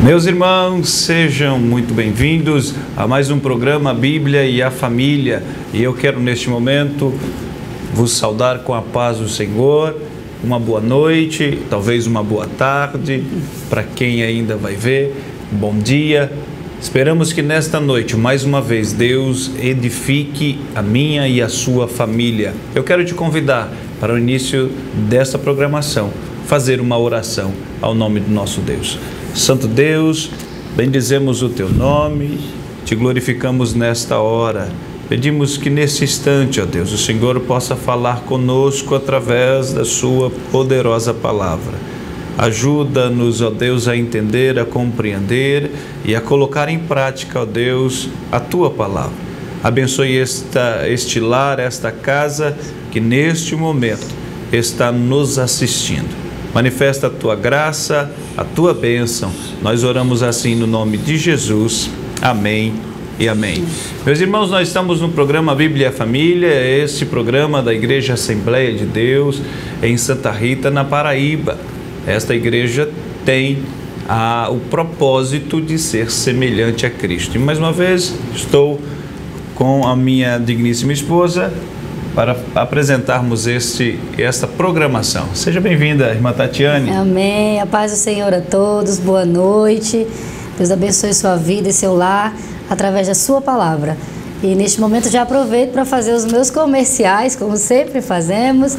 Meus irmãos, sejam muito bem-vindos a mais um programa Bíblia e a Família. E eu quero neste momento vos saudar com a paz do Senhor. Uma boa noite, talvez uma boa tarde, para quem ainda vai ver, um bom dia. Esperamos que nesta noite, mais uma vez, Deus edifique a minha e a sua família. Eu quero te convidar para o início desta programação, fazer uma oração ao nome do nosso Deus. Santo Deus, bendizemos o Teu nome, Te glorificamos nesta hora. Pedimos que nesse instante, ó Deus, o Senhor possa falar conosco através da Sua poderosa palavra. Ajuda-nos, ó Deus, a entender, a compreender e a colocar em prática, ó Deus, a Tua palavra. Abençoe este lar, esta casa que neste momento está nos assistindo. Manifesta a Tua graça, a Tua bênção. Nós oramos assim no nome de Jesus. Amém e amém. Meus irmãos, nós estamos no programa Bíblia e a Família, esse programa da Igreja Assembleia de Deus em Santa Rita, na Paraíba. Esta igreja tem o propósito de ser semelhante a Cristo. E mais uma vez, estou com a minha digníssima esposa para apresentarmos esta programação. Seja bem-vinda, irmã Tatiane. Amém. A paz do Senhor a todos. Boa noite. Deus abençoe sua vida e seu lar através da sua palavra. E neste momento já aproveito para fazer os meus comerciais, como sempre fazemos.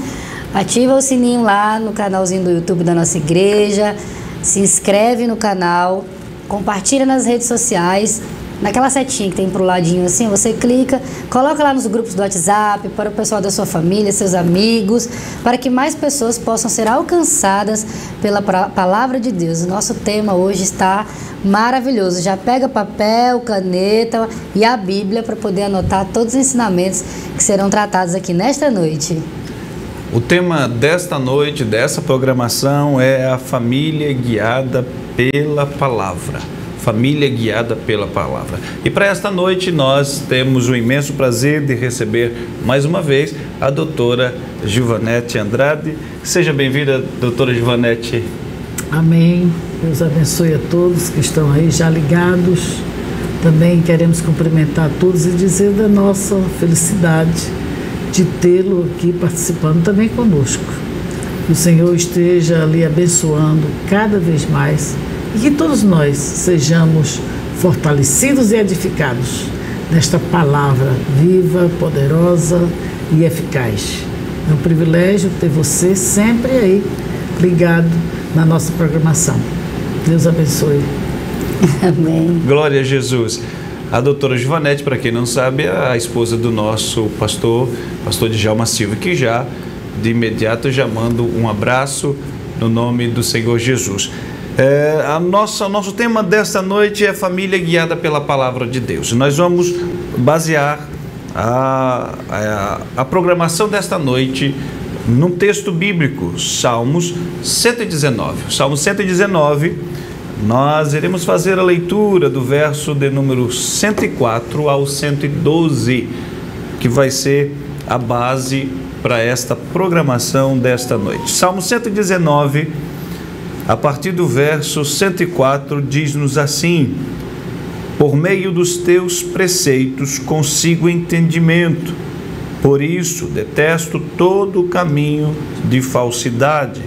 Ativa o sininho lá no canalzinho do YouTube da nossa igreja. Se inscreve no canal. Compartilha nas redes sociais. Naquela setinha que tem pro ladinho assim, você clica, coloca lá nos grupos do WhatsApp, para o pessoal da sua família, seus amigos, para que mais pessoas possam ser alcançadas pela palavra de Deus. O nosso tema hoje está maravilhoso. Já pega papel, caneta e a Bíblia para poder anotar todos os ensinamentos que serão tratados aqui nesta noite. O tema desta noite, dessa programação, é a família guiada pela palavra. Família guiada pela palavra. E para esta noite nós temos o imenso prazer de receber mais uma vez a doutora Gilvanete Andrade. Seja bem-vinda, doutora Gilvanete. Amém. Deus abençoe a todos que estão aí já ligados. Também queremos cumprimentar a todos e dizer da nossa felicidade de tê-lo aqui participando também conosco. Que o Senhor esteja ali abençoando cada vez mais e que todos nós sejamos fortalecidos e edificados nesta palavra viva, poderosa e eficaz. É um privilégio ter você sempre aí ligado na nossa programação. Deus abençoe. Amém. Glória a Jesus. A doutora Gilvanete, para quem não sabe, é a esposa do nosso pastor Djalma Silva, que já, de imediato, já mando um abraço no nome do Senhor Jesus. Nosso tema desta noite é família guiada pela palavra de Deus. Nós vamos basear a programação desta noite num texto bíblico, Salmos 119. Salmo 119, nós iremos fazer a leitura do verso de número 104 ao 112, que vai ser a base para esta programação desta noite. Salmo 119, a partir do verso 104, diz-nos assim: por meio dos teus preceitos consigo entendimento, por isso detesto todo o caminho de falsidade.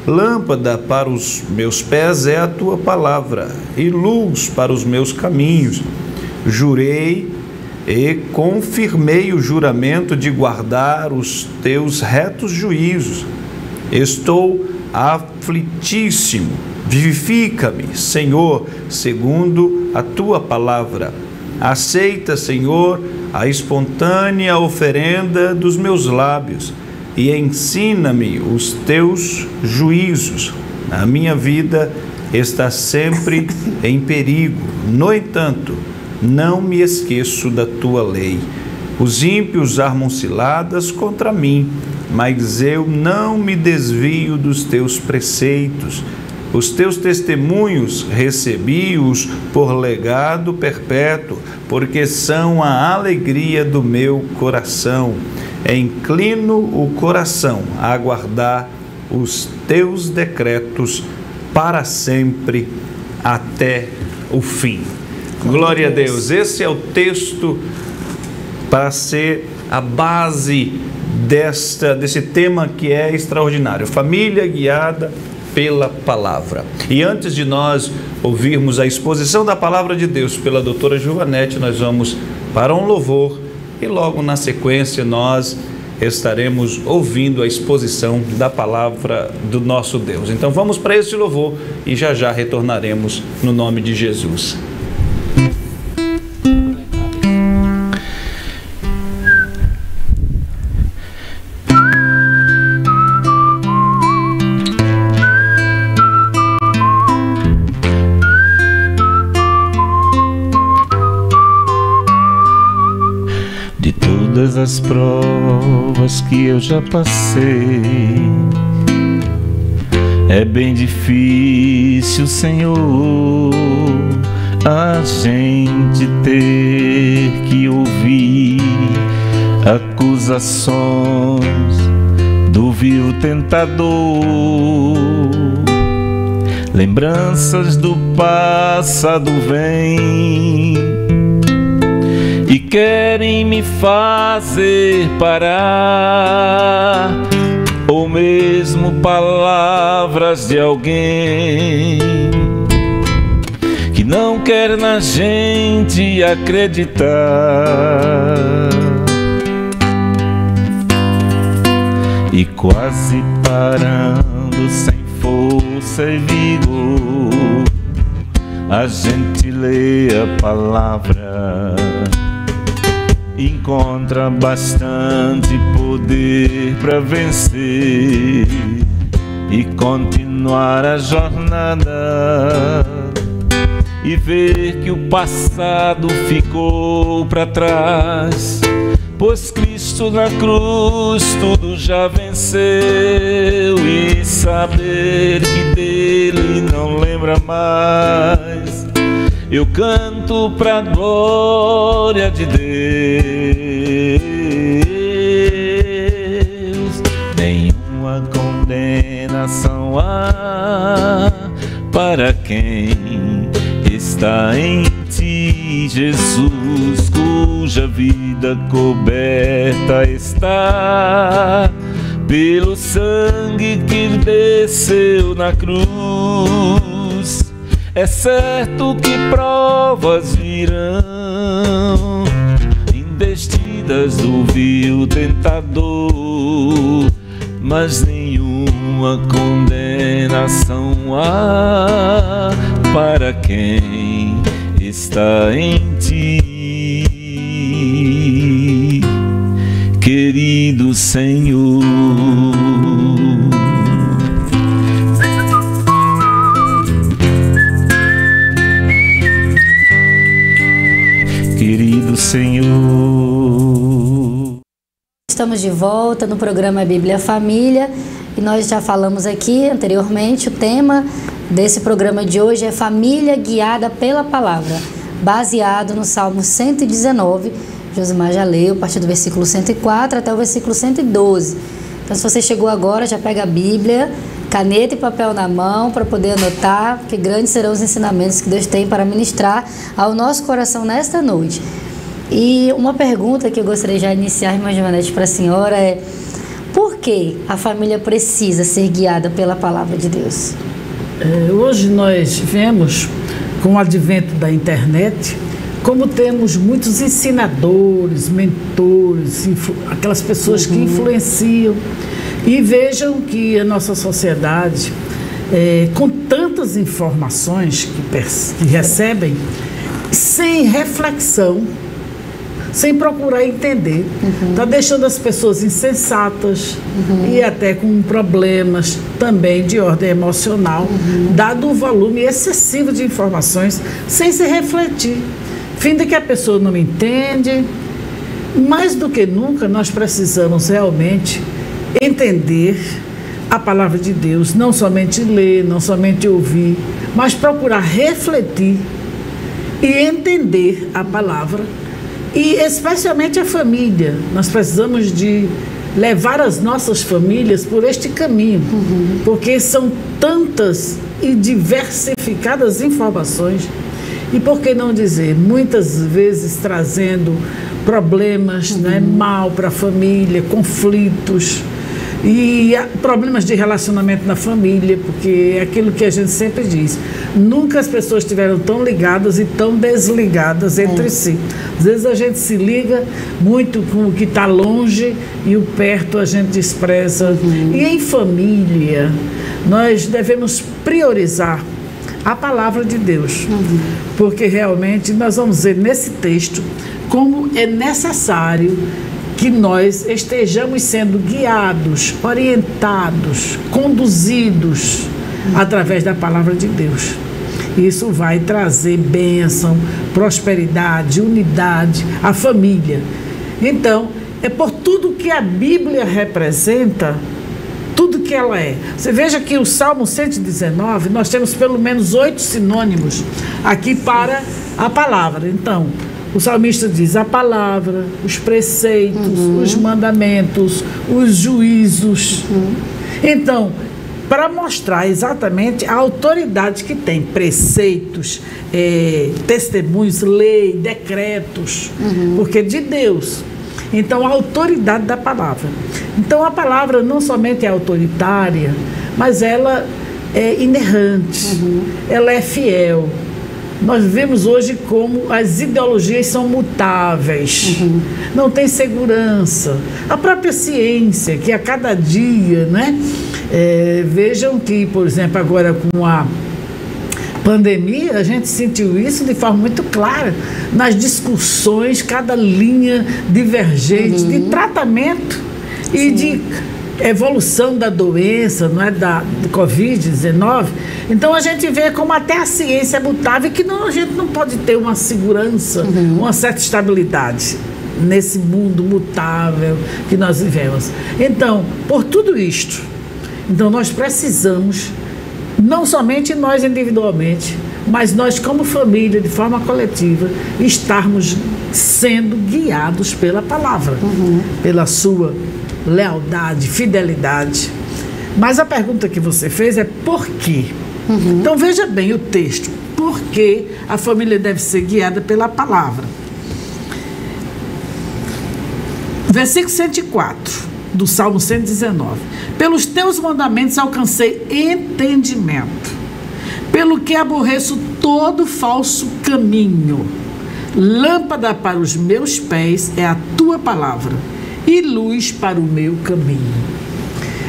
Lâmpada para os meus pés é a tua palavra, e luz para os meus caminhos. Jurei e confirmei o juramento de guardar os teus retos juízos. Estou aflitíssimo. Vivifica-me, Senhor, segundo a tua palavra. Aceita, Senhor, a espontânea oferenda dos meus lábios e ensina-me os teus juízos. A minha vida está sempre em perigo. No entanto, não me esqueço da tua lei. Os ímpios armam ciladas contra mim, mas eu não me desvio dos teus preceitos. Os teus testemunhos recebi-os por legado perpétuo, porque são a alegria do meu coração. Inclino o coração a aguardar os teus decretos para sempre. até o fim. Glória a Deus. Esse é o texto para ser a base desse tema que é extraordinário. Família guiada pela palavra. E antes de nós ouvirmos a exposição da palavra de Deus pela doutora Giovanete, nós vamos para um louvor e logo na sequência nós estaremos ouvindo a exposição da palavra do nosso Deus. Então vamos para esse louvor e já já retornaremos no nome de Jesus. Todas as provas que eu já passei, é bem difícil, Senhor, a gente ter que ouvir acusações do vil tentador, lembranças do passado vêm e querem me fazer parar, ou mesmo palavras de alguém que não quer na gente acreditar. E quase parando sem força e vigor, a gente lê a palavra, encontra bastante poder para vencer e continuar a jornada, e ver que o passado ficou para trás, pois Cristo na cruz tudo já venceu, e saber que dele não lembra mais. Eu canto pra glória de Deus. Nenhuma condenação há para quem está em ti, Jesus, cuja vida coberta está pelo sangue que desceu na cruz. É certo que provas virão, investidas do vil tentador, mas nenhuma condenação há para quem está em ti, querido Senhor. Querido Senhor. Estamos de volta no programa Bíblia Família e nós já falamos aqui anteriormente, o tema desse programa de hoje é Família Guiada pela Palavra, baseado no Salmo 119, Josimar já leu a partir do versículo 104 até o versículo 112. Então se você chegou agora, já pega a Bíblia, caneta e papel na mão para poder anotar, porque grandes serão os ensinamentos que Deus tem para ministrar ao nosso coração nesta noite. E uma pergunta que eu gostaria de iniciar, irmã Giovanete, para a senhora é: por que a família precisa ser guiada pela palavra de Deus? Hoje nós vemos, com o advento da internet, como temos muitos ensinadores, mentores, aquelas pessoas que influenciam. E vejam que a nossa sociedade, com tantas informações que recebem, sem reflexão, sem procurar entender, está deixando as pessoas insensatas e até com problemas também de ordem emocional, dado o volume excessivo de informações, sem se refletir. Fim de que a pessoa não entende. Mais do que nunca, nós precisamos realmente entender a palavra de Deus, não somente ler, não somente ouvir, mas procurar refletir e entender a palavra, e especialmente a família. Nós precisamos de levar as nossas famílias por este caminho, porque são tantas e diversificadas informações. E por que não dizer, muitas vezes trazendo problemas, né, mal para a família, conflitos e problemas de relacionamento na família, porque é aquilo que a gente sempre diz, nunca as pessoas estiveram tão ligadas e tão desligadas entre si. Às vezes a gente se liga muito com o que está longe e o perto a gente despreza. E em família, nós devemos priorizar a palavra de Deus, porque realmente nós vamos ver nesse texto como é necessário que nós estejamos sendo guiados, orientados, conduzidos através da palavra de Deus. Isso vai trazer bênção, prosperidade, unidade à família. Então, é por tudo que a Bíblia representa, tudo que ela é. Você veja que o Salmo 119, nós temos pelo menos 8 sinônimos aqui para a palavra. Então, o salmista diz a palavra, os preceitos, os mandamentos, os juízos. Então, para mostrar exatamente a autoridade que tem, preceitos, testemunhos, lei, decretos, porque é de Deus. Então, a autoridade da palavra. Então, a palavra não somente é autoritária, mas ela é inerrante, ela é fiel. Nós vemos hoje como as ideologias são mutáveis, não tem segurança. A própria ciência, que a cada dia, né? Vejam que, por exemplo, agora com a pandemia, a gente sentiu isso de forma muito clara, nas discussões, cada linha divergente de tratamento e de evolução da doença, não é, da Covid-19. Então a gente vê como até a ciência é mutável e que a gente não pode ter uma segurança, uma certa estabilidade nesse mundo mutável que nós vivemos. Então, por tudo isto, então nós precisamos, não somente nós individualmente, mas nós como família, de forma coletiva, estarmos sendo guiados pela palavra, pela sua lealdade, fidelidade. Mas a pergunta que você fez é por quê? Então veja bem o texto. Por que a família deve ser guiada pela palavra? Versículo 104 do Salmo 119. Pelos teus mandamentos alcancei entendimento, pelo que aborreço todo falso caminho. Lâmpada para os meus pés é a tua palavra e luz para o meu caminho.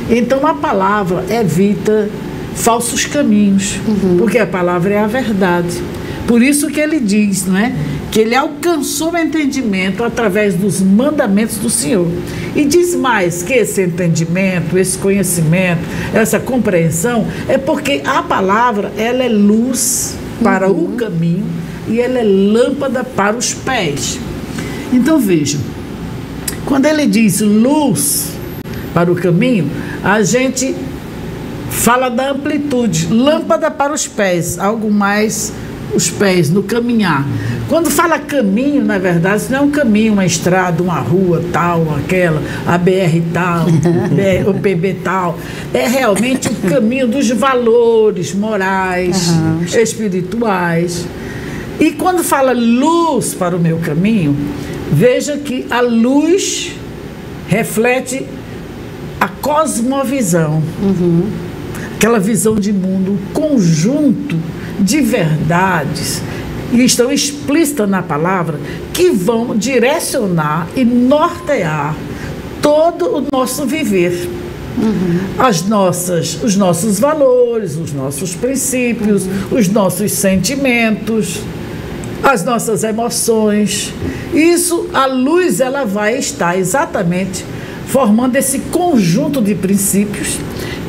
Então a palavra evita falsos caminhos, porque a palavra é a verdade. Por isso que ele diz, não é? Que ele alcançou o entendimento através dos mandamentos do Senhor. E diz mais que esse entendimento, esse conhecimento, essa compreensão, é porque a palavra, ela é luz para o caminho e ela é lâmpada para os pés. Então vejam, quando ele diz luz para o caminho, a gente fala da amplitude, lâmpada para os pés, algo mais os pés no caminhar. Quando fala caminho, na verdade, isso não é um caminho, uma estrada, uma rua tal, aquela, a BR tal, o PB tal. É realmente o caminho dos valores morais, espirituais. E quando fala luz para o meu caminho, veja que a luz reflete a cosmovisão, aquela visão de mundo, um conjunto de verdades que estão explícitas na palavra, que vão direcionar e nortear todo o nosso viver. Os nossos valores, os nossos princípios, os nossos sentimentos, as nossas emoções. Isso, a luz, ela vai estar exatamente formando esse conjunto de princípios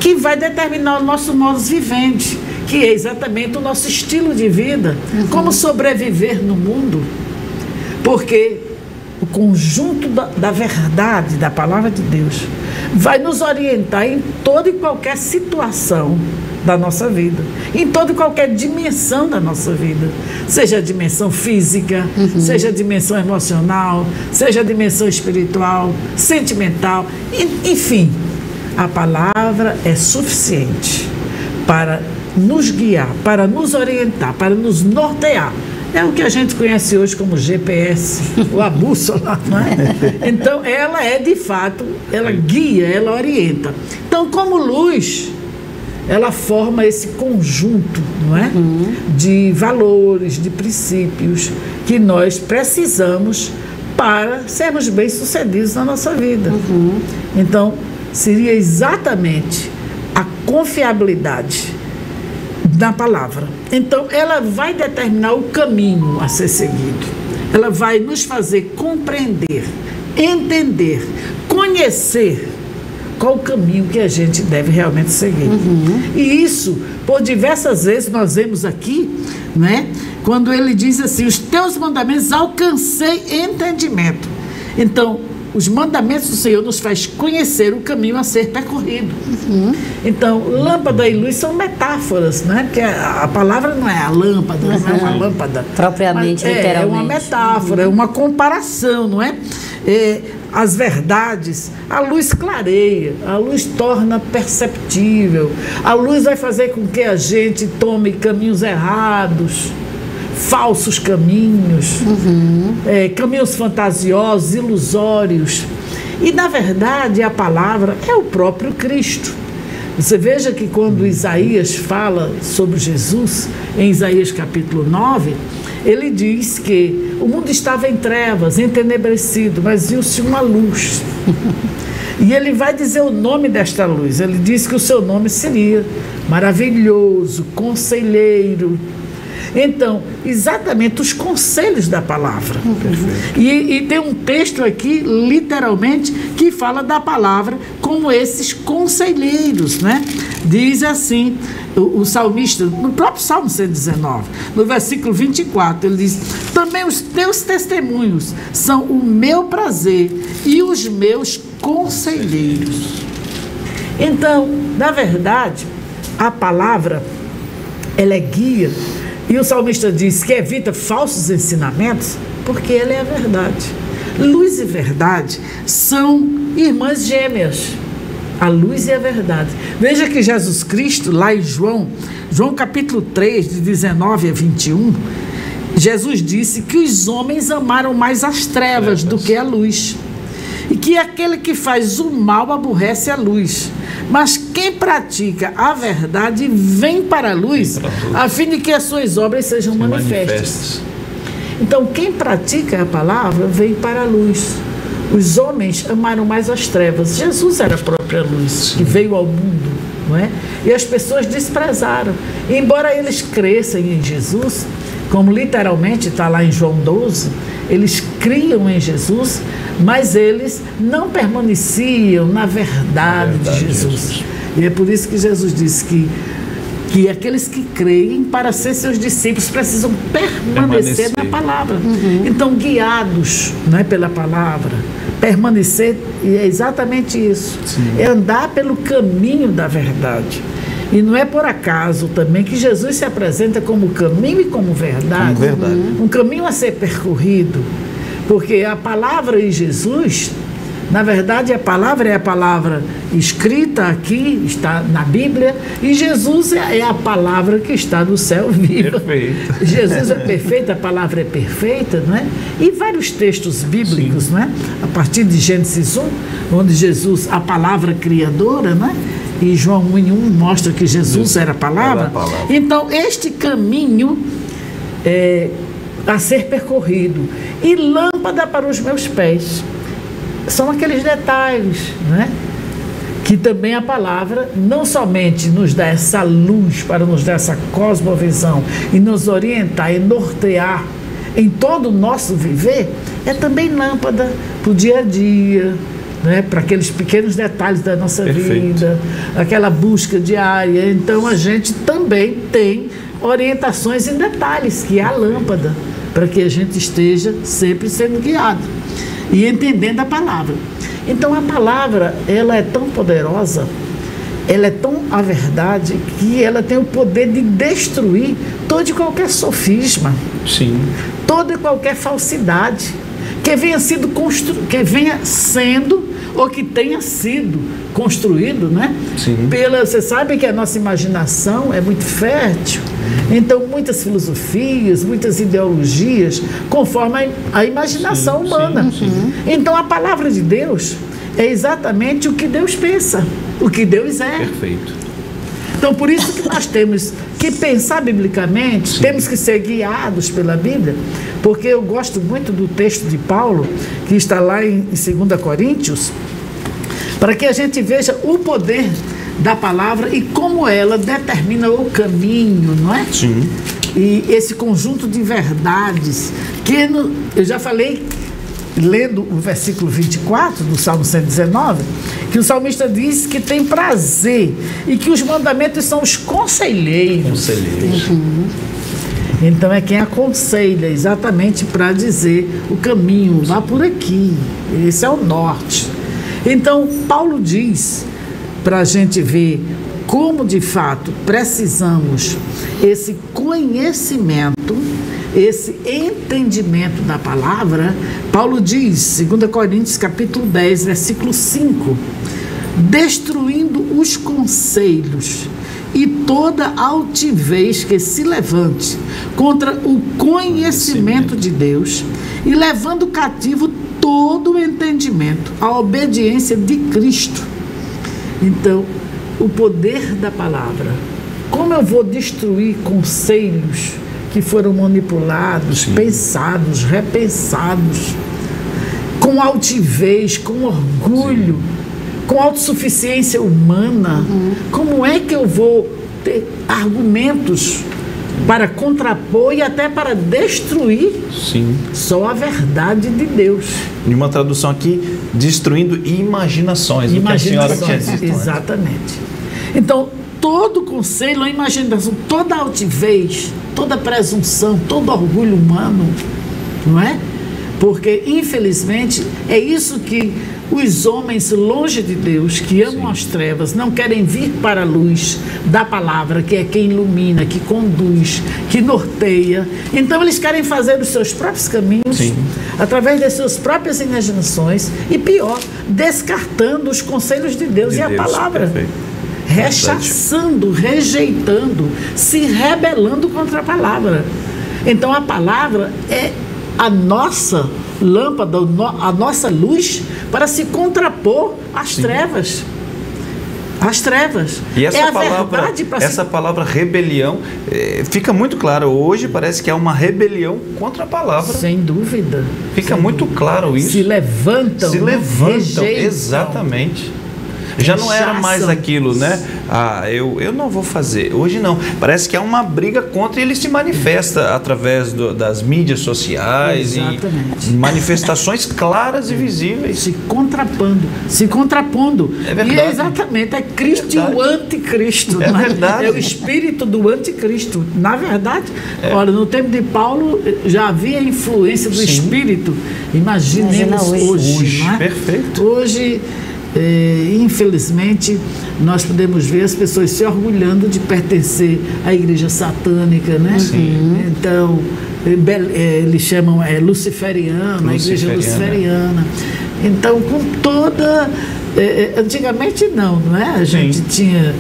que vai determinar o nosso modus vivendi, que é exatamente o nosso estilo de vida, como sobreviver no mundo. Porque o conjunto da verdade, da palavra de Deus, vai nos orientar em toda e qualquer situação da nossa vida, em toda e qualquer dimensão da nossa vida, seja a dimensão física, seja a dimensão emocional, seja a dimensão espiritual, sentimental, enfim, a palavra é suficiente para nos guiar, para nos orientar, para nos nortear. É o que a gente conhece hoje como GPS, ou a bússola, não é? Então, ela é de fato, ela guia, ela orienta. Então, como luz, ela forma esse conjunto, não é? De valores, de princípios que nós precisamos para sermos bem-sucedidos na nossa vida. Então, seria exatamente a confiabilidade da palavra. Então, ela vai determinar o caminho a ser seguido. Ela vai nos fazer compreender, entender, conhecer qual o caminho que a gente deve realmente seguir. E isso, por diversas vezes, nós vemos aqui, né, quando ele diz assim: os teus mandamentos alcancei entendimento. Então, os mandamentos do Senhor nos faz conhecer o caminho a ser percorrido. Então, lâmpada e luz são metáforas, né? Porque a palavra não é a lâmpada, não é uma lâmpada. Propriamente, literalmente. É uma metáfora, é uma comparação, não é? As verdades, a luz clareia, a luz torna perceptível, a luz vai fazer com que a gente tome caminhos errados, falsos caminhos, caminhos fantasiosos, ilusórios. E, na verdade, a palavra é o próprio Cristo. Você veja que quando Isaías fala sobre Jesus, em Isaías capítulo 9, ele diz que o mundo estava em trevas, entenebrecido, mas viu-se uma luz. E ele vai dizer o nome desta luz. Ele diz que o seu nome seria Maravilhoso, Conselheiro. Então, exatamente os conselhos da palavra. E tem um texto aqui, literalmente, que fala da palavra como esses conselheiros, né? Diz assim, o salmista, no próprio Salmo 119, no versículo 24, ele diz: também os teus testemunhos são o meu prazer e os meus conselheiros. Então, na verdade, a palavra, ela é guia. E o salmista diz que evita falsos ensinamentos porque ela é a verdade. Luz e verdade são irmãs gêmeas. A luz e a verdade. Veja que Jesus Cristo, lá em João capítulo 3, de 19 a 21, Jesus disse que os homens amaram mais as trevas do que a luz. E que aquele que faz o mal aborrece a luz. Mas quem pratica a verdade vem para a luz, a fim de que as suas obras sejam manifestas. Então, quem pratica a palavra vem para a luz. Os homens amaram mais as trevas. Jesus era a própria luz, que veio ao mundo, não é? E as pessoas desprezaram. E embora eles cresçam em Jesus, como literalmente está lá em João 12, eles criam em Jesus, mas eles não permaneciam na verdade de Jesus. E é por isso que Jesus disse que aqueles que creem, para ser seus discípulos, precisam permanecer na palavra. Então, guiados, não é, pela palavra, permanecer, e é exatamente isso. É andar pelo caminho da verdade. E não é por acaso também que Jesus se apresenta como caminho e como verdade. Um caminho a ser percorrido. Porque a palavra em Jesus, na verdade, a palavra é a palavra escrita aqui, está na Bíblia, e Jesus é a palavra que está no céu viva. Perfeito. Jesus é perfeito, a palavra é perfeita, não é? E vários textos bíblicos, não é? A partir de Gênesis 1, onde Jesus, a palavra criadora, não é? E João 1:1 mostra que Jesus era a palavra. Então, este caminho a ser percorrido, e lâmpada para os meus pés, são aqueles detalhes, né? Que também a palavra não somente nos dá essa luz para nos dar essa cosmovisão e nos orientar e nortear em todo o nosso viver, é também lâmpada para o dia a dia, né? Para aqueles pequenos detalhes da nossa vida, aquela busca diária. Então a gente também tem orientações em detalhes, que é a lâmpada, para que a gente esteja sempre sendo guiado e entendendo a palavra. Então a palavra, ela é tão poderosa, ela é tão a verdade, que ela tem o poder de destruir todo e qualquer sofisma, toda e qualquer falsidade que venha sendo ou que tenha sido construído, né? Sim. Você sabe que a nossa imaginação é muito fértil, então muitas filosofias, muitas ideologias conforme a imaginação humana. Então a palavra de Deus é exatamente o que Deus pensa, o que Deus é. Perfeito. Então, por isso que nós temos que pensar biblicamente, temos que ser guiados pela Bíblia, porque eu gosto muito do texto de Paulo, que está lá em 2 Coríntios, para que a gente veja o poder da palavra e como ela determina o caminho, não é? Sim. E esse conjunto de verdades, que eu já falei, lendo o versículo 24 do Salmo 119, que o salmista diz que tem prazer e que os mandamentos são os conselheiros. Então é quem aconselha exatamente para dizer o caminho, vá por aqui, esse é o norte. Então Paulo diz para a gente ver como de fato precisamos esse conhecimento, esse entendimento da palavra. Paulo diz, 2 Coríntios capítulo 10, versículo 5, destruindo os conselhos e toda altivez que se levante contra o conhecimento de Deus e levando cativo todo o entendimento à obediência de Cristo. Então, o poder da palavra. Como eu vou destruir conselhos que foram manipulados, pensados, repensados, com altivez, com orgulho, com autossuficiência humana? Como é que eu vou ter argumentos para contrapor e até para destruir? Sim. Só a verdade de Deus. Em uma tradução aqui, destruindo imaginações. Do que a senhora tinha dito, exatamente. Então, todo conselho, imaginação, toda altivez, toda presunção, todo orgulho humano, não é? Porque, infelizmente, é isso que os homens longe de Deus, que amam as trevas, não querem vir para a luz da palavra, que é quem ilumina, que conduz, que norteia. Então, eles querem fazer os seus próprios caminhos, através das suas próprias imaginações, e pior, descartando os conselhos de Deus e a palavra. Rechaçando, rejeitando, se rebelando contra a palavra. Então a palavra é a nossa lâmpada, a nossa luz para se contrapor às trevas. Às trevas. E essa palavra rebelião fica muito claro. Hoje parece que é uma rebelião contra a palavra. Sem dúvida. Fica muito claro isso. Se levantam. Rejeitam. Exatamente. Já não era mais aquilo, né? Eu não vou fazer. Hoje não. Parece que há uma briga contra e ele se manifesta através das mídias sociais. Exatamente. E manifestações claras e visíveis. Se contrapondo. É verdade. E exatamente, é Cristo e o anticristo. É verdade. É o espírito do anticristo. Na verdade, olha, no tempo de Paulo já havia influência do espírito. Imaginemos hoje. Não é? Perfeito. Hoje, infelizmente, nós podemos ver as pessoas se orgulhando de pertencer à igreja satânica, né? Então, eles chamam luciferiana, a igreja luciferiana. Então, com toda... antigamente não é? A gente tinha...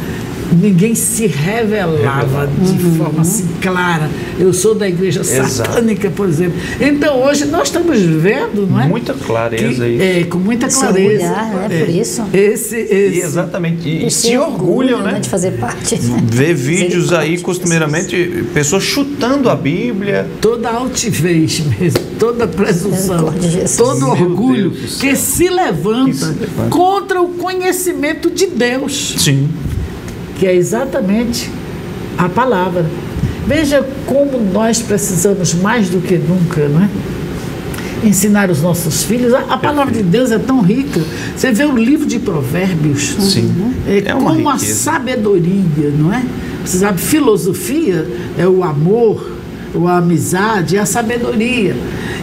Ninguém se revelava de forma assim clara. Eu sou da igreja satânica, por exemplo. Então hoje nós estamos vendo, não é? Muita clareza isso. Com muita clareza. Orgulhar, né? Por isso. Exatamente. E se orgulham, né? De fazer parte. Ver vídeos aí, costumeiramente, pessoas chutando a Bíblia. Toda altivez mesmo, toda presunção, todo orgulho que se levanta contra o conhecimento de Deus. Sim. Que é exatamente a palavra. Veja como nós precisamos mais do que nunca, não é? Ensinar os nossos filhos. A palavra de Deus é tão rica. Você vê o livro de Provérbios, como a sabedoria, não é? Você sabe, filosofia é o amor, a amizade, a sabedoria.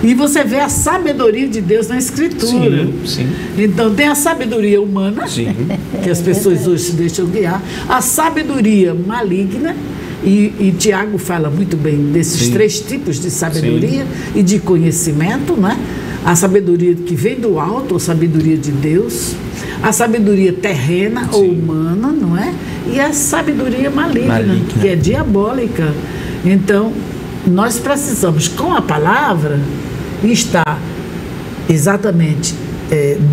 E você vê a sabedoria de Deus na Escritura. Sim. Então tem a sabedoria humana, que as pessoas hoje se deixam guiar, a sabedoria maligna, e Tiago fala muito bem desses três tipos de sabedoria e de conhecimento, né? A sabedoria que vem do alto, a sabedoria de Deus, a sabedoria terrena ou humana, não é? E a sabedoria maligna, que é diabólica. Então, nós precisamos, com a palavra, estar exatamente...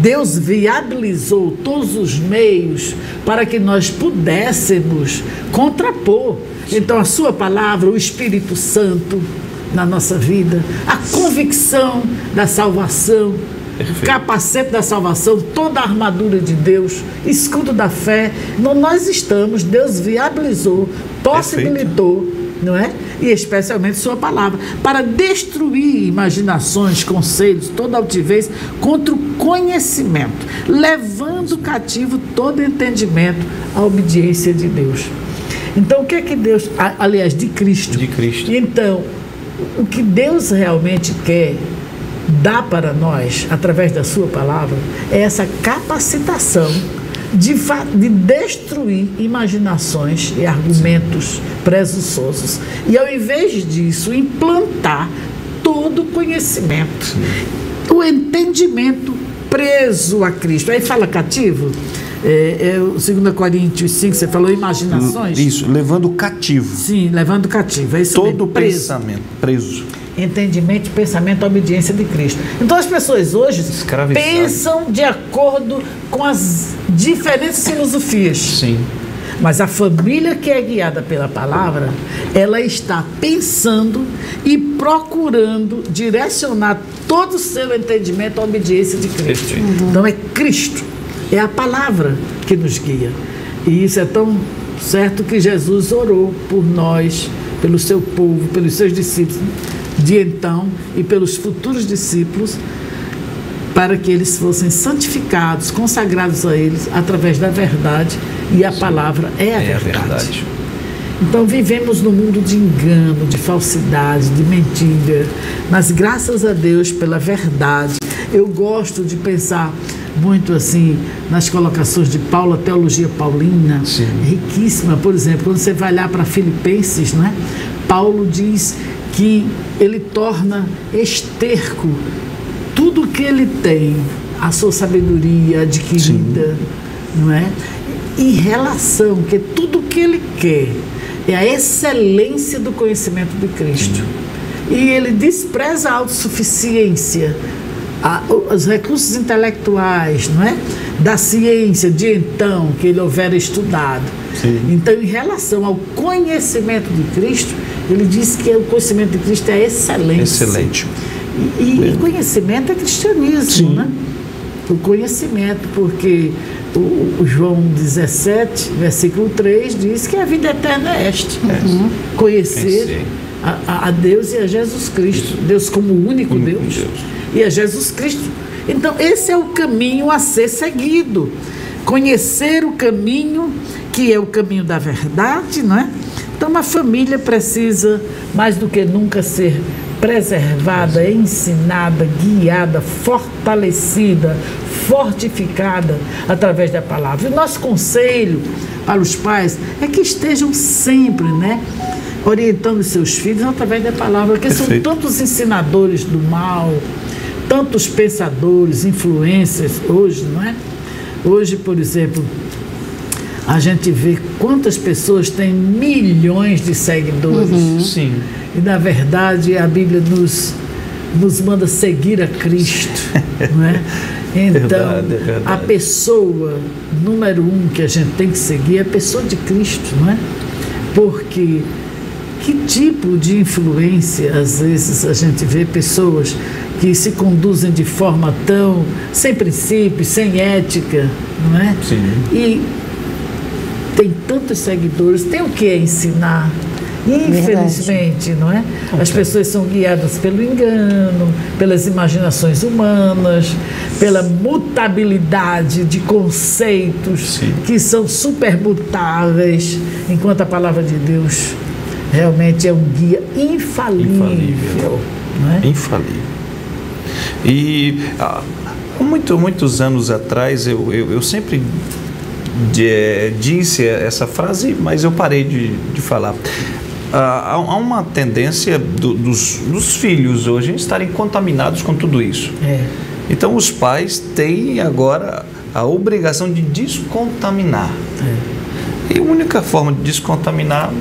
Deus viabilizou todos os meios para que nós pudéssemos contrapor. Então, a sua palavra, o Espírito Santo na nossa vida, a convicção da salvação, o capacete da salvação, toda a armadura de Deus, escudo da fé. Nós estamos, Deus viabilizou, possibilitou, não é? E especialmente sua palavra, para destruir imaginações, conselhos, toda altivez contra o conhecimento, levando cativo todo entendimento à obediência de Deus. Então, o que é que Deus, aliás, de Cristo. Então, o que Deus realmente quer dar para nós, através da sua palavra, é essa capacitação de destruir imaginações e argumentos presunçosos. E ao invés disso, implantar todo o conhecimento, o entendimento preso a Cristo. Aí fala cativo, 2 Coríntios 5, você falou imaginações? Isso, levando cativo. Sim, levando cativo. É isso todo mesmo, pensamento preso. Entendimento, pensamento, obediência de Cristo. Então as pessoas hoje pensam de acordo com as diferentes filosofias. Sim. Mas a família que é guiada pela palavra, ela está pensando e procurando direcionar todo o seu entendimento à obediência de Cristo. Então é Cristo, é a palavra que nos guia. E isso é tão certo que Jesus orou por nós, pelo seu povo, pelos seus discípulos de então e pelos futuros discípulos, para que eles fossem santificados, consagrados a eles através da verdade, e a palavra é a verdade. Então vivemos num mundo de engano, de falsidade, de mentira, mas graças a Deus pela verdade. Eu gosto de pensar muito assim nas colocações de Paulo, a teologia paulina, riquíssima. Por exemplo, quando você vai lá para Filipenses, não é? Paulo diz que ele torna esterco tudo que ele tem, a sua sabedoria adquirida, não é? Em relação, que tudo que ele quer é a excelência do conhecimento de Cristo. E ele despreza a autossuficiência, os recursos intelectuais, não é? Da ciência de então, que ele houvera estudado. Então, em relação ao conhecimento de Cristo, ele diz que o conhecimento de Cristo é excelência. Excelente. E conhecimento é cristianismo, né? O conhecimento, porque o João 17, versículo 3, diz que a vida eterna é esta. Conhecer a Deus e a Jesus Cristo. Deus como o único Deus. E a Jesus Cristo. Então, esse é o caminho a ser seguido. Conhecer o caminho, que é o caminho da verdade, não é? Então, a família precisa, mais do que nunca, ser preservada, ensinada, guiada, fortalecida, fortificada através da palavra. E o nosso conselho para os pais é que estejam sempre, né, orientando os seus filhos através da palavra, porque são tantos ensinadores do mal, tantos pensadores, influências hoje, não é? Hoje, por exemplo, a gente vê quantas pessoas têm milhões de seguidores. Sim. E, na verdade, a Bíblia nos manda seguir a Cristo, não é? Então, verdade. A pessoa número 1 que a gente tem que seguir é a pessoa de Cristo, não é? Porque que tipo de influência, às vezes, a gente vê pessoas que se conduzem de forma tão sem princípios, sem ética, não é? Sim. E tem tantos seguidores, tem o que ensinar. Infelizmente, não é? As pessoas são guiadas pelo engano, pelas imaginações humanas, pela mutabilidade de conceitos que são supermutáveis, enquanto a palavra de Deus realmente é um guia infalível. Não é? Infalível. E há muitos anos atrás eu sempre disse essa frase, mas eu parei de falar. há uma tendência dos filhos hoje estarem contaminados com tudo isso. Então os pais têm agora a obrigação de descontaminar. E a única forma de descontaminar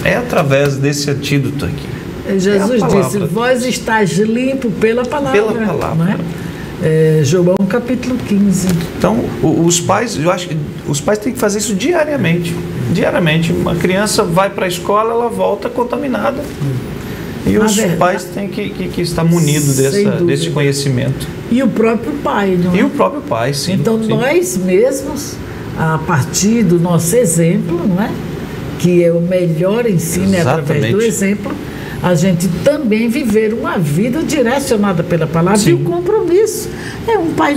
é através desse antídoto aqui. Jesus disse, vós estáis limpo pela palavra. Pela palavra. Não é? João capítulo 15. Então, os pais, eu acho que os pais têm que fazer isso diariamente. Diariamente. Uma criança vai para a escola, ela volta contaminada. E os pais têm que estar munidos desse conhecimento. E o próprio pai, não é? E o próprio pai, sim. Então, sim. Nós mesmos, a partir do nosso exemplo, não é? Que é o melhor ensino, é através do exemplo, a gente também viver uma vida direcionada pela palavra. Sim. E o compromisso. Um pai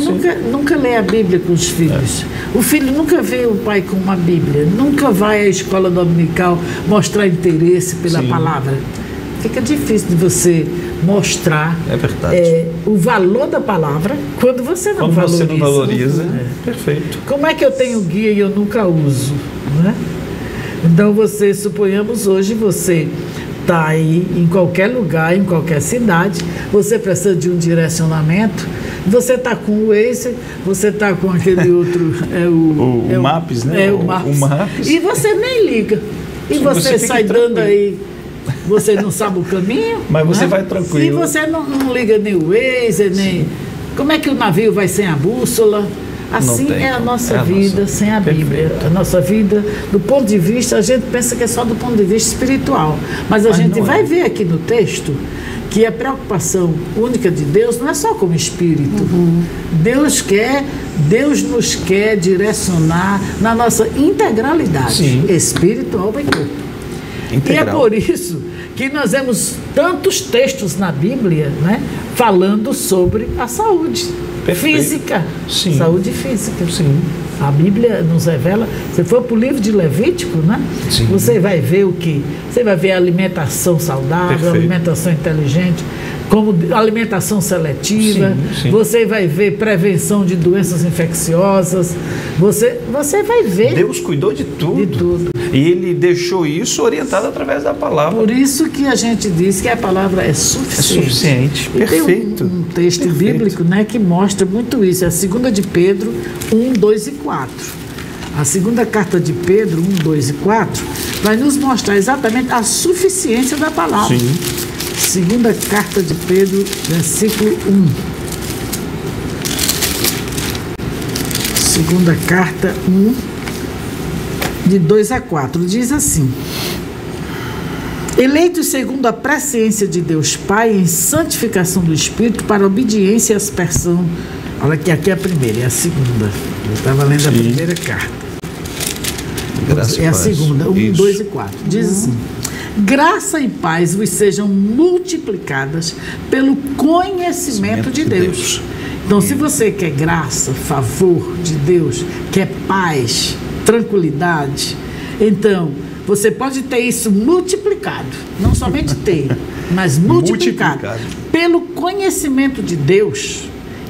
nunca lê a Bíblia com os filhos. O filho nunca vê o pai com uma Bíblia, nunca vai à escola dominical mostrar interesse pela palavra. Fica difícil de você mostrar o valor da palavra quando você não valoriza. Perfeito. Como é que eu tenho guia e eu nunca uso? Não é? Então, suponhamos hoje, você está aí em qualquer lugar, em qualquer cidade, você precisa de um direcionamento, você está com o Waze, você está com aquele outro... o Maps, né? O Maps. E você nem liga. E você sai dando aí... Você não sabe o caminho. Mas você vai tranquilo. E você não liga nem o Waze, nem... Como é que o navio vai sem a bússola? Assim é a nossa vida sem a Bíblia. A nossa vida, do ponto de vista, a gente pensa que é só do ponto de vista espiritual. Mas a gente vai ver aqui no texto que a preocupação única de Deus não é só como espírito. Deus nos quer direcionar na nossa integralidade, espiritual e corpo. E é por isso que nós vemos tantos textos na Bíblia, né, falando sobre a saúde física. Sim. Saúde física. Sim. A Bíblia nos revela, se for para o livro de Levítico, né, você vai ver o que? Você vai ver a alimentação saudável, alimentação inteligente, como alimentação seletiva, você vai ver prevenção de doenças infecciosas, você vai ver. Deus cuidou de tudo. E Ele deixou isso orientado através da palavra. Por isso que a gente diz que a palavra é suficiente. Perfeito. Tem um texto bíblico, né, que mostra muito isso, é a 2 de Pedro 1, 2 e 4. A segunda carta de Pedro 1, 2 e 4 vai nos mostrar exatamente a suficiência da palavra. Segunda carta de Pedro, versículo 1. Segunda carta 1, de 2 a 4, diz assim: eleitos segundo a presciência de Deus Pai em santificação do Espírito para obediência e aspersão. Olha aqui é a primeira, é a segunda. Eu estava lendo a primeira carta. É a segunda, 1, 2 e 4. Diz assim: graça e paz vos sejam multiplicadas pelo conhecimento de Deus. Então, se você quer graça, favor de Deus, quer paz, tranquilidade, então você pode ter isso multiplicado. Não somente ter, mas multiplicado pelo conhecimento de Deus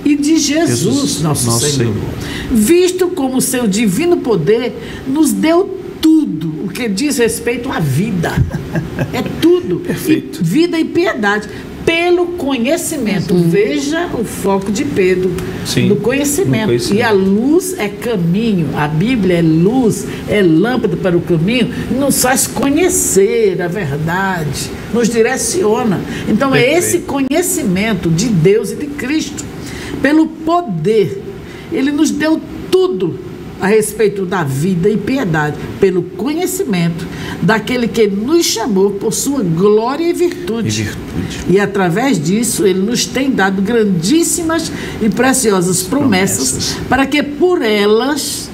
e de Jesus, nosso Senhor. Visto como o seu divino poder nos deu tudo o que diz respeito à vida. É tudo. Perfeito. Vida e piedade. Pelo conhecimento. Veja o foco de Pedro. No conhecimento. E a luz é caminho. A Bíblia é luz, é lâmpada para o caminho. Nos faz conhecer a verdade. Nos direciona. Então é esse conhecimento de Deus e de Cristo. Pelo poder. Ele nos deu tudo a respeito da vida e piedade, pelo conhecimento daquele que nos chamou por sua glória e virtude. E através disso, Ele nos tem dado grandíssimas e preciosas promessas, para que por elas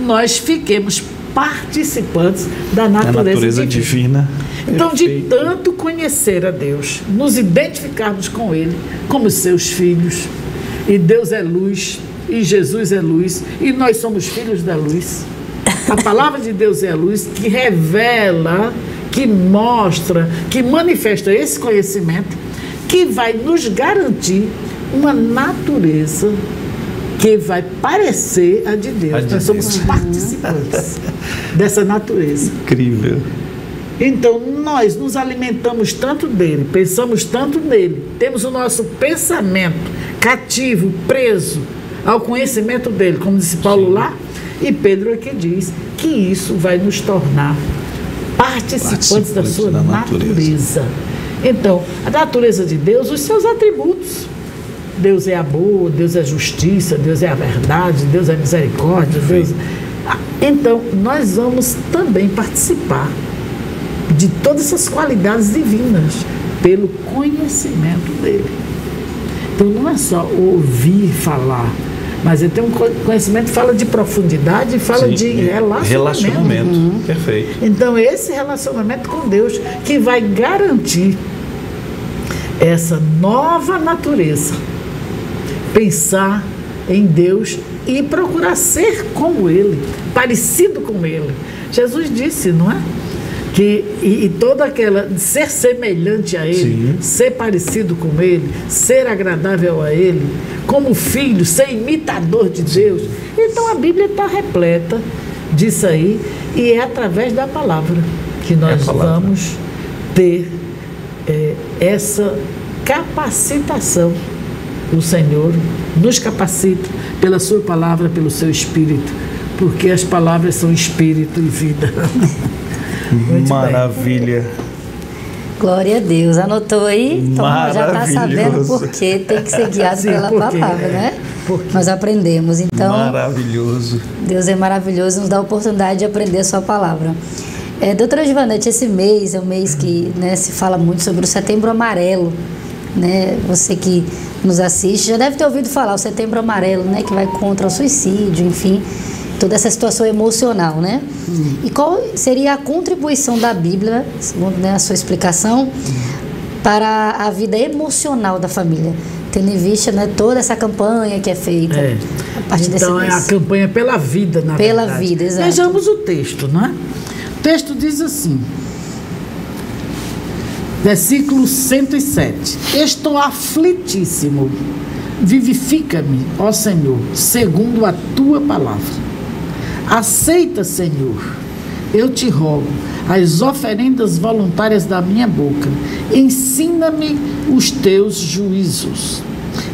nós fiquemos participantes da natureza divina. Então, de tanto conhecer a Deus, nos identificarmos com Ele como seus filhos, e Deus é luz, e Jesus é luz, e nós somos filhos da luz. A palavra de Deus é a luz que revela, que mostra, que manifesta esse conhecimento, que vai nos garantir uma natureza que vai parecer a de Deus. Nós somos participantes dessa natureza. Incrível. Então, nós nos alimentamos tanto dele, pensamos tanto nele, temos o nosso pensamento cativo, preso ao conhecimento dele, como disse Paulo lá, e Pedro aqui diz que isso vai nos tornar participantes da sua natureza. Então, a natureza de Deus, os seus atributos. Deus é amor, Deus é justiça, Deus é a verdade, Deus é misericórdia, Deus... Então, nós vamos também participar de todas essas qualidades divinas pelo conhecimento dele. Então, não é só ouvir falar, mas ele tem um conhecimento que fala de profundidade e fala de relacionamento. Perfeito. Então, esse relacionamento com Deus que vai garantir essa nova natureza. Pensar em Deus e procurar ser como Ele, parecido com Ele. Jesus disse, não é? E toda aquela, ser semelhante a Ele, ser parecido com Ele, ser agradável a Ele, como filho, ser imitador de Deus. Então a Bíblia está repleta disso aí, e é através da palavra que nós vamos ter essa capacitação. O Senhor nos capacita pela sua palavra, pelo seu espírito, porque as palavras são espírito e vida. Maravilha. Bem. Glória a Deus. Anotou aí? Então já está sabendo por que tem que ser guiado pela palavra, né? Nós aprendemos. Então, maravilhoso. Deus é maravilhoso, nos dá a oportunidade de aprender a sua palavra. Doutora Givanete, esse mês é um mês que, né, se fala muito sobre o Setembro Amarelo. Né? Você que nos assiste já deve ter ouvido falar o Setembro Amarelo, né? Que vai contra o suicídio, enfim, toda essa situação emocional, né? E qual seria a contribuição da Bíblia, segundo, né, a sua explicação, para a vida emocional da família, tendo em vista, né, toda essa campanha que é feita a partir desse mês? Então, é a campanha pela vida, na verdade. Pela vida, exato. Vejamos o texto, não é? O texto diz assim, versículo 107. Estou aflitíssimo. Vivifica-me, ó Senhor, segundo a tua palavra. Aceita, Senhor, eu te rogo, as oferendas voluntárias da minha boca. Ensina-me os teus juízos.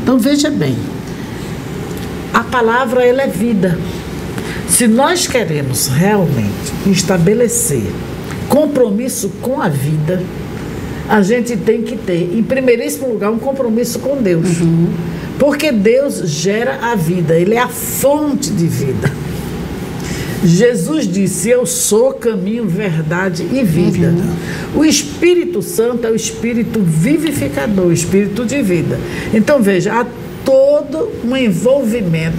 Então veja bem, a palavra ela é vida. Se nós queremos realmente estabelecer compromisso com a vida, a gente tem que ter, em primeiríssimo lugar, um compromisso com Deus. Porque Deus gera a vida, Ele é a fonte de vida. Jesus disse, eu sou caminho, verdade e vida. O Espírito Santo é o Espírito vivificador, o Espírito de vida. Então veja, há todo um envolvimento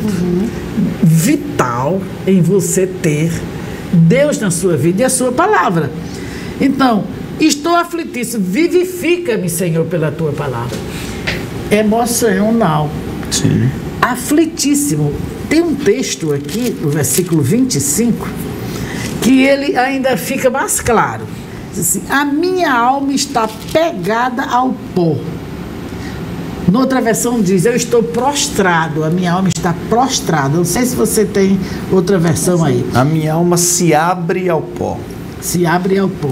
vital em você ter Deus na sua vida e a sua palavra. Então, estou aflitíssimo, vivifica-me, Senhor, pela tua palavra. Emocional. Sim. Aflitíssimo. Tem um texto aqui, no versículo 25, que ele ainda fica mais claro. Diz assim, a minha alma está pegada ao pó. Noutra versão diz, eu estou prostrado, a minha alma está prostrada. Não sei se você tem outra versão aí. A minha alma se abre ao pó. Se abre ao pó.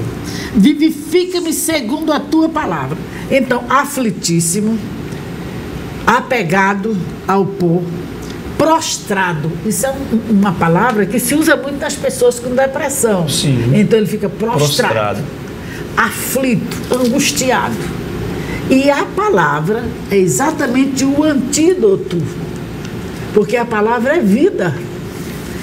Vivifica-me segundo a tua palavra. Então, aflitíssimo, apegado ao pó, prostrado. Isso é uma palavra que se usa muito nas pessoas com depressão. Sim. Então, ele fica prostrado. Aflito, angustiado. E a palavra é exatamente o antídoto, porque a palavra é vida.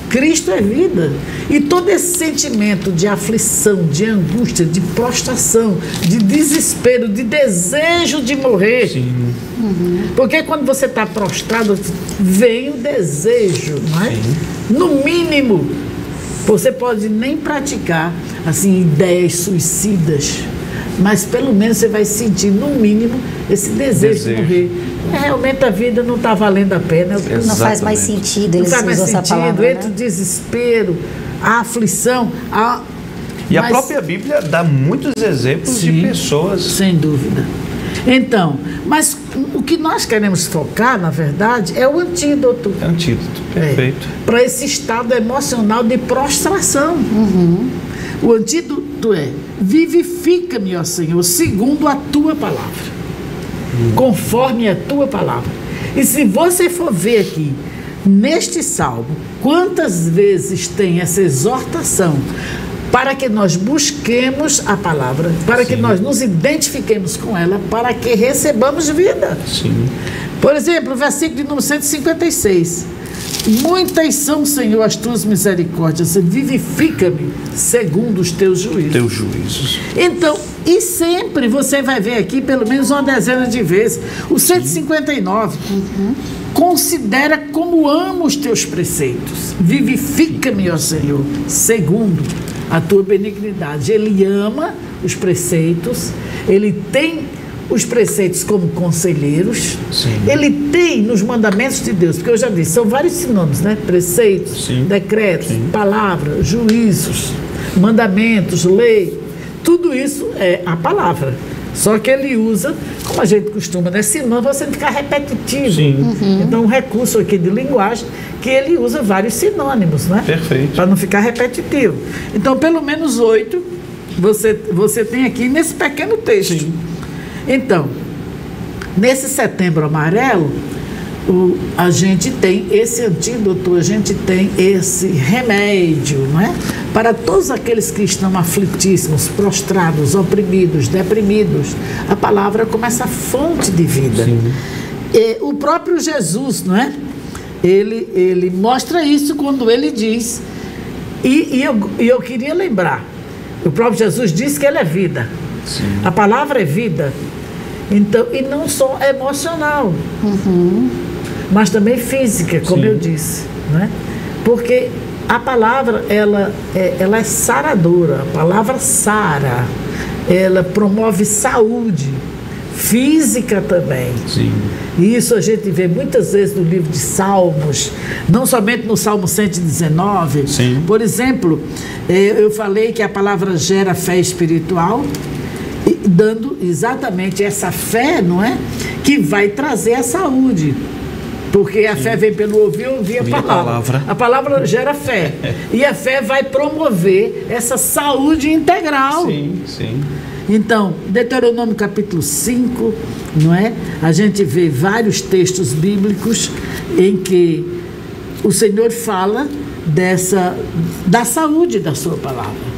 Cristo é vida. E todo esse sentimento de aflição, de angústia, de prostração, de desespero, de desejo de morrer. Sim. Porque quando você está prostrado, vem o desejo, não é? Sim. No mínimo, você pode nem praticar assim, ideias suicidas, mas pelo menos você vai sentir, no mínimo, esse desejo de morrer. Realmente a vida não está valendo a pena. Exatamente. Não faz mais sentido. Não faz mais sentido, palavra, entre o desespero, a aflição. E a própria Bíblia dá muitos exemplos de pessoas. Sem dúvida. Então, mas o que nós queremos focar, na verdade, é o antídoto. Antídoto, perfeito. Para esse estado emocional de prostração. O antídoto é: vivifica-me, ó Senhor, segundo a tua palavra, conforme a tua palavra. E se você for ver aqui, neste salmo, quantas vezes tem essa exortação para que nós busquemos a palavra, para que nós nos identifiquemos com ela, para que recebamos vida. Sim. Por exemplo, o versículo de número 156. Muitas são, Senhor, as tuas misericórdias, vivifica-me segundo os teus juízos. Teus juízos. Então, e sempre você vai ver aqui pelo menos uma dezena de vezes. O 159, considera como amo os teus preceitos. Vivifica-me, ó Senhor, segundo a tua benignidade. Ele ama os preceitos, ele tem os preceitos como conselheiros. Sim. Ele tem nos mandamentos de Deus, porque eu já disse, são vários sinônimos, né? Preceitos, Sim. decretos, Sim. palavra, juízos, mandamentos, lei. Tudo isso é a palavra. Só que ele usa, como a gente costuma, né? Senão você ficar repetitivo. Sim. Então, um recurso aqui de linguagem que ele usa vários sinônimos, né? Perfeito. Para não ficar repetitivo. Então, pelo menos 8 você tem aqui nesse pequeno texto. Sim. Então, nesse Setembro Amarelo, a gente tem esse antídoto, a gente tem esse remédio, não é? Para todos aqueles que estão aflitíssimos, prostrados, oprimidos, deprimidos, a palavra como essa fonte de vida. E o próprio Jesus, não é? Ele mostra isso quando ele diz, e eu queria lembrar, o próprio Jesus disse que ele é vida. Sim. A palavra é vida. Então, e não só emocional, mas também física, como Sim. eu disse, né? Porque a palavra ela é saradora, a palavra sara, ela promove saúde física também. Sim. E isso a gente vê muitas vezes no livro de Salmos, não somente no Salmo 119. Sim. Por exemplo, eu falei que a palavra gera fé espiritual, dando exatamente essa fé, não é? Que vai trazer a saúde. Porque a fé vem pelo ouvir a palavra. A palavra gera fé. E a fé vai promover essa saúde integral. Sim, sim. Então, Deuteronômio capítulo 5, não é? A gente vê vários textos bíblicos em que o Senhor fala da saúde da sua palavra.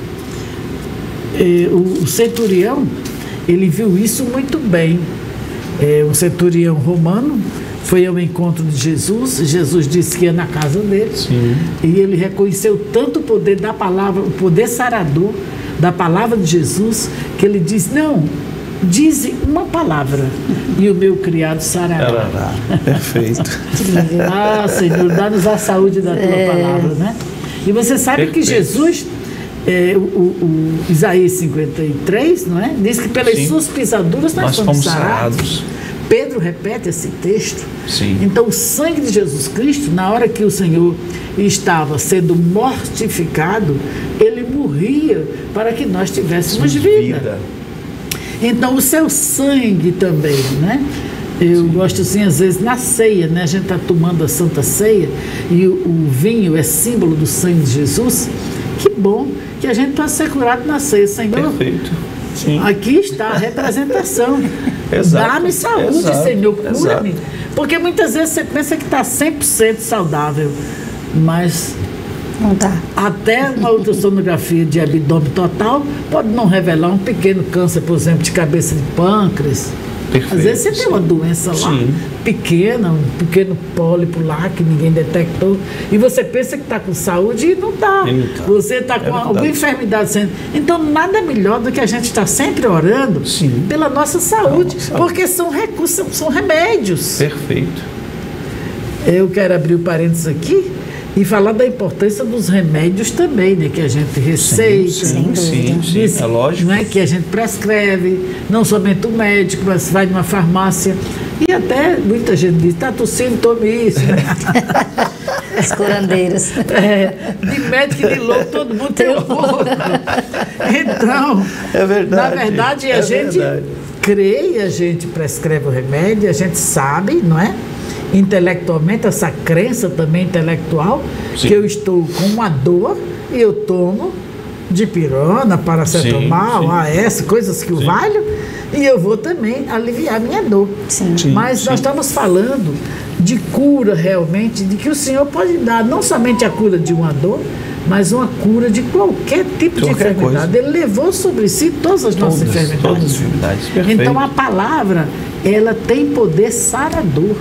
O centurião, ele viu isso muito bem. O centurião romano foi ao encontro de Jesus. Jesus disse que ia na casa dele. Sim. E ele reconheceu tanto o poder da palavra, o poder sarador da palavra de Jesus, que ele diz: não, dize uma palavra e o meu criado sarará. Perfeito. Ah, Senhor, dá-nos a saúde da tua palavra, né? E você sabe Perfeito. que Jesus, o Isaías 53, não é? Diz que pelas Sim. suas pisaduras nós fomos sarados. sarados. Pedro repete esse texto. Sim. Então, o sangue de Jesus Cristo, na hora que o Senhor estava sendo mortificado, ele morria para que nós tivéssemos vida. Então, o seu sangue também, né? Eu gosto assim, às vezes, na ceia, né? A gente está tomando a Santa Ceia e o vinho é símbolo do sangue de Jesus. Que bom que a gente está ser curado na ceia, Senhor. Perfeito. Sim. Aqui está a representação. Exato. Dá-me saúde, Exato. Senhor, cura-me. Exato. Porque muitas vezes você pensa que está 100% saudável, mas Não tá. até uma ultrassonografia de abdômen total pode não revelar um pequeno câncer, por exemplo, de cabeça de pâncreas. Perfeito. Às vezes você tem uma doença lá, Sim. pequena, um pequeno pólipo lá que ninguém detectou, e você pensa que está com saúde e não está. Você está com alguma enfermidade. Então, nada melhor do que a gente estar sempre orando Sim. pela nossa saúde, Nossa. porque são recursos, são remédios. Perfeito. Eu quero abrir o parênteses aqui e falar da importância dos remédios também, né? Que a gente receita. Sim, sim, sim, Diz, é lógico. não é, que a gente prescreve, não somente o médico, mas vai numa farmácia. E até muita gente diz: está tossindo, tome isso. Os curandeiros. De médico e de louco, todo mundo tem um pouco. Então, É verdade. na verdade, a É gente verdade. crê e a gente prescreve o remédio, a gente sabe, não é? Intelectualmente, essa crença também intelectual, Sim. que eu estou com uma dor e eu tomo dipirona, paracetamol, sim. AS, coisas que o valho, e eu vou também aliviar minha dor. Mas nós estamos falando de cura realmente, de que o Senhor pode dar não somente a cura de uma dor, mas uma cura de qualquer tipo de enfermidade. Ele levou sobre si todas as nossas enfermidades. Todas as enfermidades, perfeito. Então a palavra, ela tem poder sarador.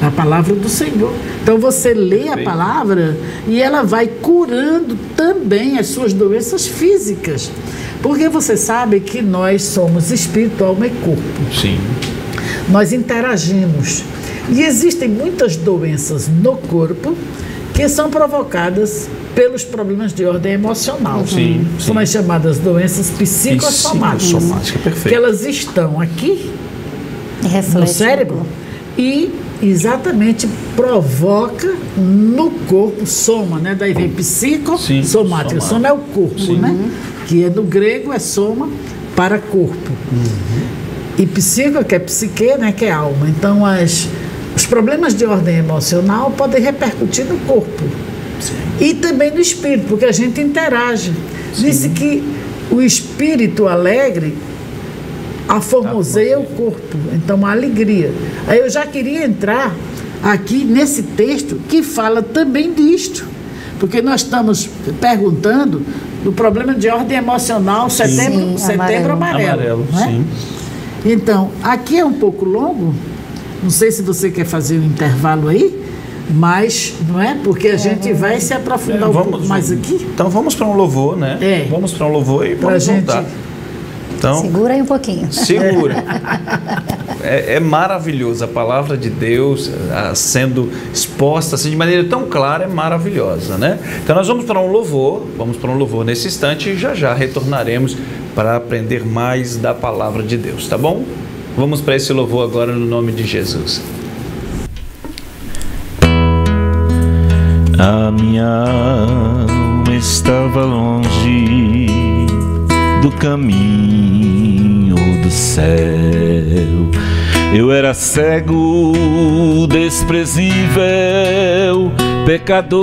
A palavra do Senhor. Então você lê a palavra e ela vai curando também as suas doenças físicas. Porque você sabe que nós somos espírito, alma e corpo. Sim. Nós interagimos. E existem muitas doenças no corpo que são provocadas pelos problemas de ordem emocional. Sim, São as chamadas doenças psicossomáticas. Perfeito. Que elas estão aqui no cérebro e exatamente provoca no corpo, soma, né? Daí vem psicossomática. Soma é o corpo, né? Que no grego é soma para corpo. E psico, que é psique, né? Que é alma. Então os problemas de ordem emocional podem repercutir no corpo. E também no espírito, porque a gente interage. Disse que o espírito alegre aformoseia o corpo, então a alegria. Aí eu já queria entrar aqui nesse texto que fala também disto, porque nós estamos perguntando do problema de ordem emocional, setembro amarelo, não é? Então, aqui é um pouco longo, não sei se você quer fazer um intervalo aí, mas, não é? Porque a gente vai se aprofundar um pouco mais aqui. Então vamos para um louvor, né? Vamos para um louvor e vamos voltar. Então, segura aí um pouquinho. Segura. É maravilhoso. A palavra de Deus sendo exposta assim, de maneira tão clara, é maravilhosa, né? Então nós vamos para um louvor nesse instante e já retornaremos para aprender mais da palavra de Deus, tá bom? Vamos para esse louvor agora no nome de Jesus. A minha alma estava longe do caminho do céu. Eu era cego, desprezível, pecador.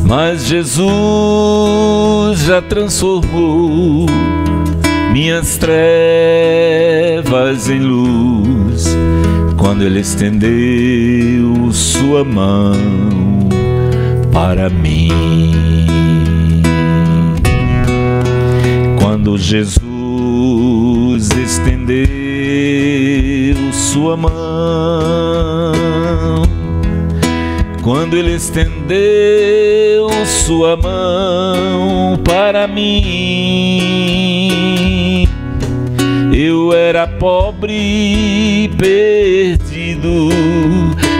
Mas Jesus já transformou minhas trevas em luz, quando Ele estendeu sua mão para mim. Quando Jesus estendeu sua mão, quando Ele estendeu sua mão para mim, eu era pobre, perdido,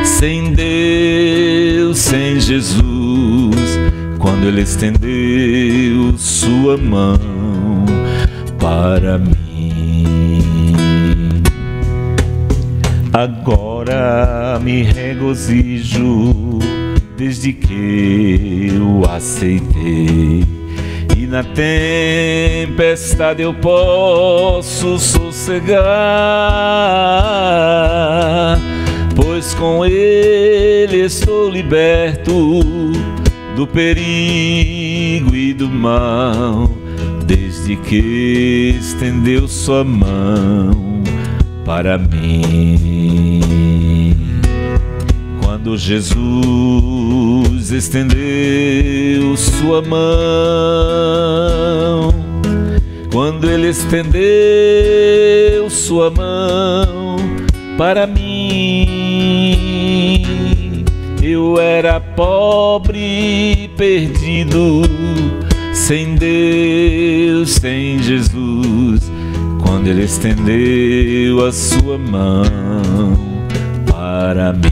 sem Deus, sem Jesus, quando Ele estendeu sua mão para mim. Agora me regozijo desde que eu aceitei, e na tempestade eu posso sossegar, pois com Ele estou liberto do perigo e do mal, desde que estendeu sua mão para mim. Quando Jesus estendeu sua mão, quando Ele estendeu sua mão para mim, eu era pobre, perdido, sem Deus, sem Jesus, quando Ele estendeu a sua mão para mim.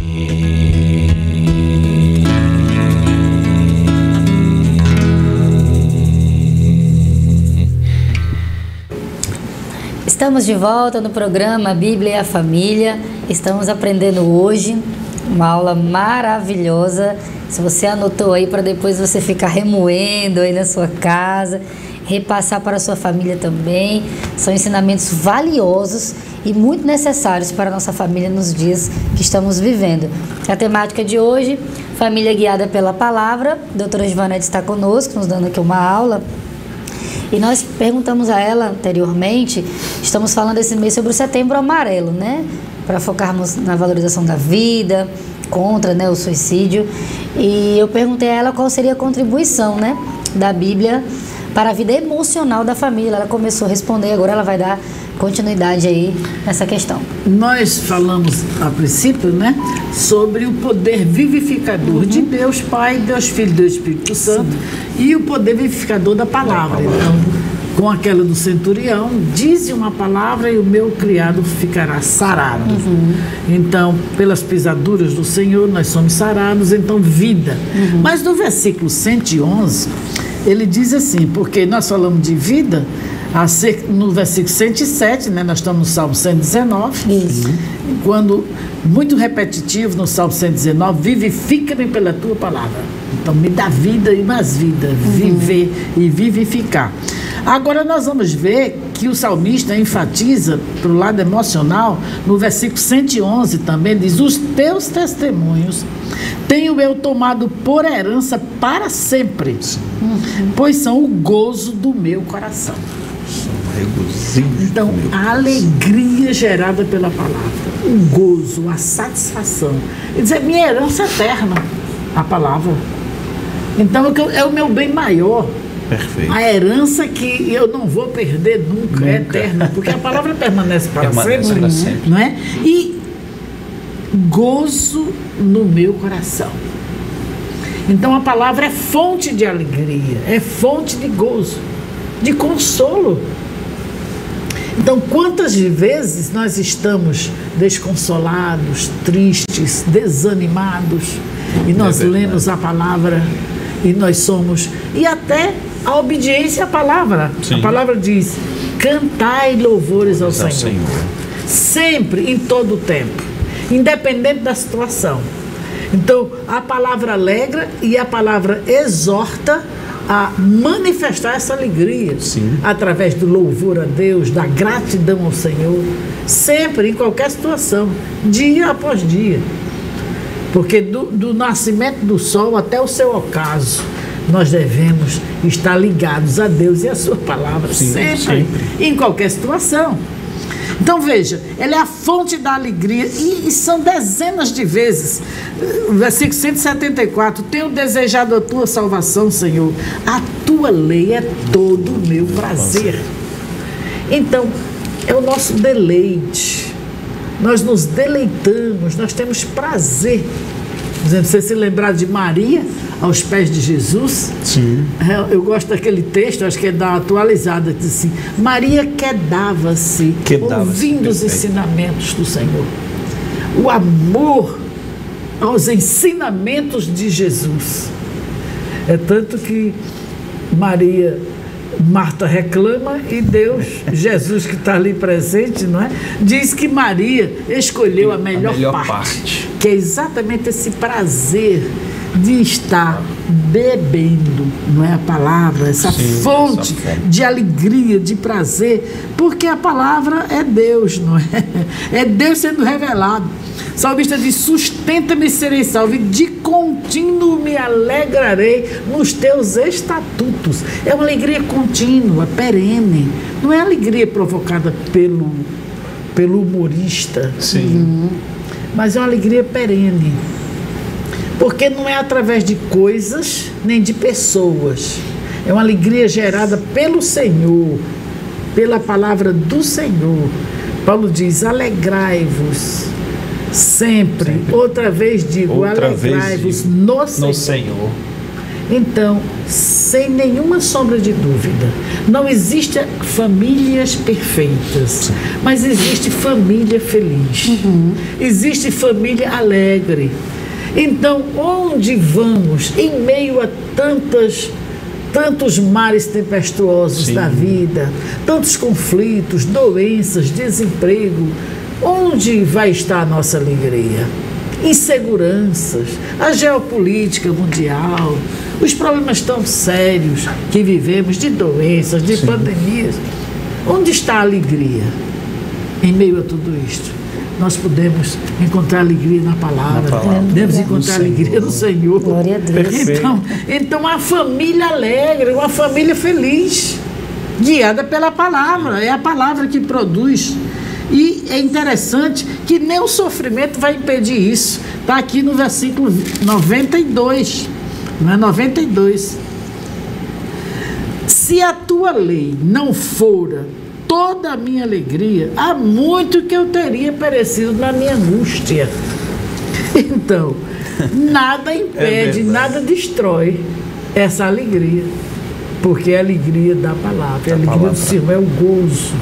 Estamos de volta no programa Bíblia e a Família. Estamos aprendendo hoje uma aula maravilhosa. Se você anotou aí para depois você ficar remoendo aí na sua casa, repassar para a sua família também. São ensinamentos valiosos e muito necessários para a nossa família nos dias que estamos vivendo. A temática de hoje, família guiada pela palavra. A doutora Givanete está conosco, nos dando aqui uma aula. E nós perguntamos a ela anteriormente, estamos falando esse mês sobre o Setembro Amarelo, né? Para focarmos na valorização da vida, contra, né, o suicídio. E eu perguntei a ela qual seria a contribuição, né, da Bíblia para a vida emocional da família. Ela começou a responder, agora ela vai dar continuidade aí nessa questão. Nós falamos a princípio, né, sobre o poder vivificador de Deus Pai, Deus Filho e Deus Espírito Santo, e o poder vivificador da palavra. Então, com aquela do centurião, dize uma palavra e o meu criado ficará sarado. Então, pelas pisaduras do Senhor, nós somos sarados, então vida. Mas no versículo 111, ele diz assim, porque nós falamos de vida, no versículo 107, né, nós estamos no Salmo 119, quando, muito repetitivo no Salmo 119, vivifica-me pela tua palavra. Então, me dá vida e mais vida, viver e vivificar. Agora nós vamos ver que o salmista enfatiza para o lado emocional, no versículo 111 também diz, os teus testemunhos tenho eu tomado por herança para sempre, pois são o gozo do meu coração. Então, a alegria gerada pela palavra, o gozo, a satisfação, ele diz, é minha herança eterna, a palavra. Então, é o meu bem maior. Perfeito. A herança que eu não vou perder nunca. É eterna, porque a palavra permanece para sempre, não é? E gozo no meu coração. Então a palavra é fonte de alegria, é fonte de gozo, de consolo. Então, quantas vezes nós estamos desconsolados, tristes, desanimados, e nós lemos a palavra e nós somos, e até a obediência à palavra. Sim. A palavra diz, cantai louvores ao Senhor. Sempre, em todo o tempo, independente da situação. Então, a palavra alegra e a palavra exorta a manifestar essa alegria. Sim. Através do louvor a Deus, da gratidão ao Senhor, sempre, em qualquer situação, dia após dia. Porque do nascimento do sol até o seu ocaso, nós devemos estar ligados a Deus e a sua palavra, sempre, em qualquer situação. Então veja, ela é a fonte da alegria e são dezenas de vezes. Versículo 174, tenho desejado a tua salvação, Senhor, a tua lei é todo o meu prazer. Então, é o nosso deleite, nós nos deleitamos, nós temos prazer. Por exemplo, você se lembrar de Maria aos pés de Jesus? Sim. Eu gosto daquele texto, acho que é da atualizada, diz assim, Maria quedava-se ouvindo os ensinamentos do Senhor. O amor aos ensinamentos de Jesus. É tanto que Marta reclama e Deus, Jesus que está ali presente, não é? Diz que Maria escolheu a melhor parte, que é exatamente esse prazer de estar bebendo, não é, a palavra, essa fonte de alegria, de prazer, porque a palavra é Deus, não é? É Deus sendo revelado. O salmista diz, sustenta-me, serei salvo, e de contínuo me alegrarei nos teus estatutos. É uma alegria contínua, perene, não é alegria provocada pelo humorista. Sim. Mas é uma alegria perene. Porque não é através de coisas, nem de pessoas. É uma alegria gerada pelo Senhor, pela palavra do Senhor. Paulo diz, alegrai-vos sempre. Outra vez digo, alegrai-vos no Senhor. Então, sem nenhuma sombra de dúvida, não existem famílias perfeitas, mas existe família feliz. Existe família alegre. Então, onde vamos, em meio a tantos mares tempestuosos da vida, tantos conflitos, doenças, desemprego, onde vai estar a nossa alegria? Inseguranças, a geopolítica mundial, os problemas tão sérios que vivemos, de doenças, de pandemias. Onde está a alegria? em meio a tudo isto, nós podemos encontrar alegria na palavra, podemos encontrar alegria no Senhor. Glória a Deus. Então a família alegre, uma família feliz, guiada pela palavra, é a palavra que produz. E é interessante que nem o sofrimento vai impedir isso. Está aqui no versículo 92, não é 92. Se a tua lei não fora toda a minha alegria, há muito que eu teria perecido na minha angústia. Então, nada impede, nada destrói essa alegria, porque é a alegria da palavra, é a alegria do Senhor, é o gozo.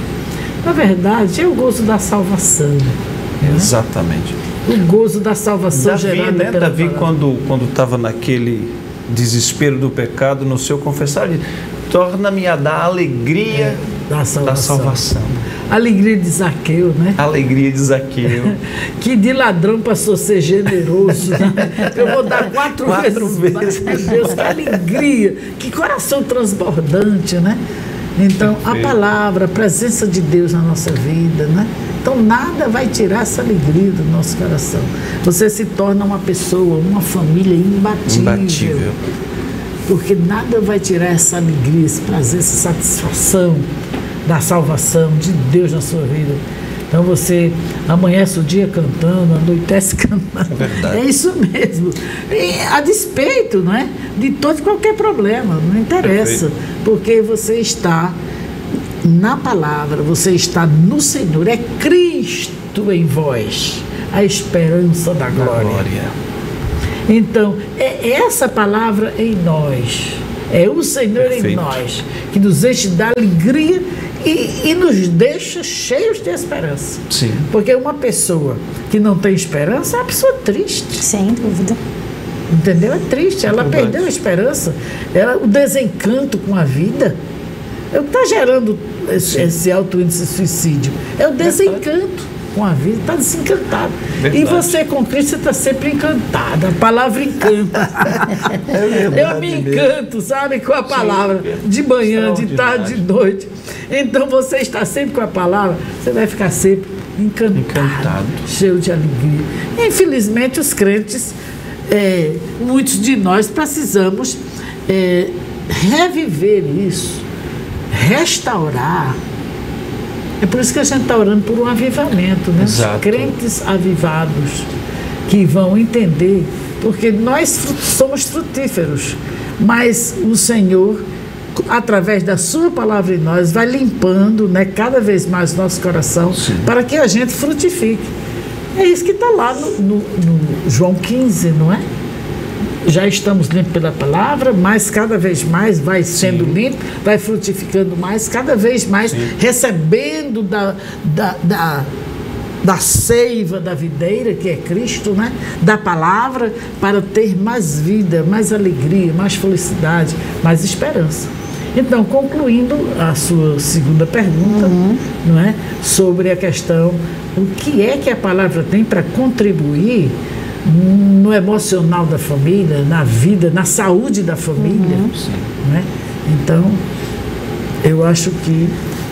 Na verdade, é o gozo da salvação. Né? Exatamente. O gozo da salvação gerado pela Davi, palavra. quando estava naquele desespero do pecado, no seu confessar, ele torna-me a dar alegria da salvação. Alegria de Zaqueu, né? Alegria de Zaqueu. Que de ladrão passou a ser generoso. Né? Eu vou dar quatro vezes. Meu Deus, que alegria. Que coração transbordante, né? Então, a palavra, a presença de Deus na nossa vida, né? Então, nada vai tirar essa alegria do nosso coração. Você se torna uma pessoa, uma família imbatível. Porque nada vai tirar essa alegria, esse prazer, essa satisfação da salvação de Deus na sua vida. Então você amanhece o dia cantando, anoitece cantando. É verdade. É isso mesmo. E a despeito, não é? De todo e qualquer problema, não interessa. Perfeito. Porque você está na palavra, você está no Senhor, é Cristo em vós, a esperança da glória. Então, é essa palavra em nós, é o Senhor Perfeito. Em nós, que nos enche de alegria e nos deixa cheios de esperança. Sim. Porque uma pessoa que não tem esperança é uma pessoa triste. Sem dúvida. Entendeu? É triste, ela perdeu a esperança, o desencanto com a vida. É o que está gerando esse alto índice de suicídio. É o desencanto com a vida, está desencantado. Verdade. E você com Cristo, você está sempre encantado. A palavra encanta. É verdade, eu me encanto, sabe, com a palavra. Sim, de manhã, de tarde, de noite. Então você está sempre com a palavra, você vai ficar sempre encantado. Cheio de alegria. Infelizmente, os crentes, muitos de nós precisamos reviver isso, restaurar. É por isso que a gente está orando por um avivamento, né? Os crentes avivados que vão entender, porque nós somos frutíferos, mas o Senhor, através da sua palavra em nós, vai limpando, né, cada vez mais o nosso coração. Sim. Para que a gente frutifique. É isso que está lá no João 15, não é? Já estamos limpos pela palavra, mas cada vez mais vai sendo limpo, vai frutificando mais, cada vez mais recebendo da seiva da videira, que é Cristo, né? Da palavra, para ter mais vida, mais alegria, mais felicidade, mais esperança. Então, concluindo a sua segunda pergunta, não é? Sobre a questão, o que é que a palavra tem para contribuir no emocional da família, na vida, na saúde da família. Né? Então, eu acho que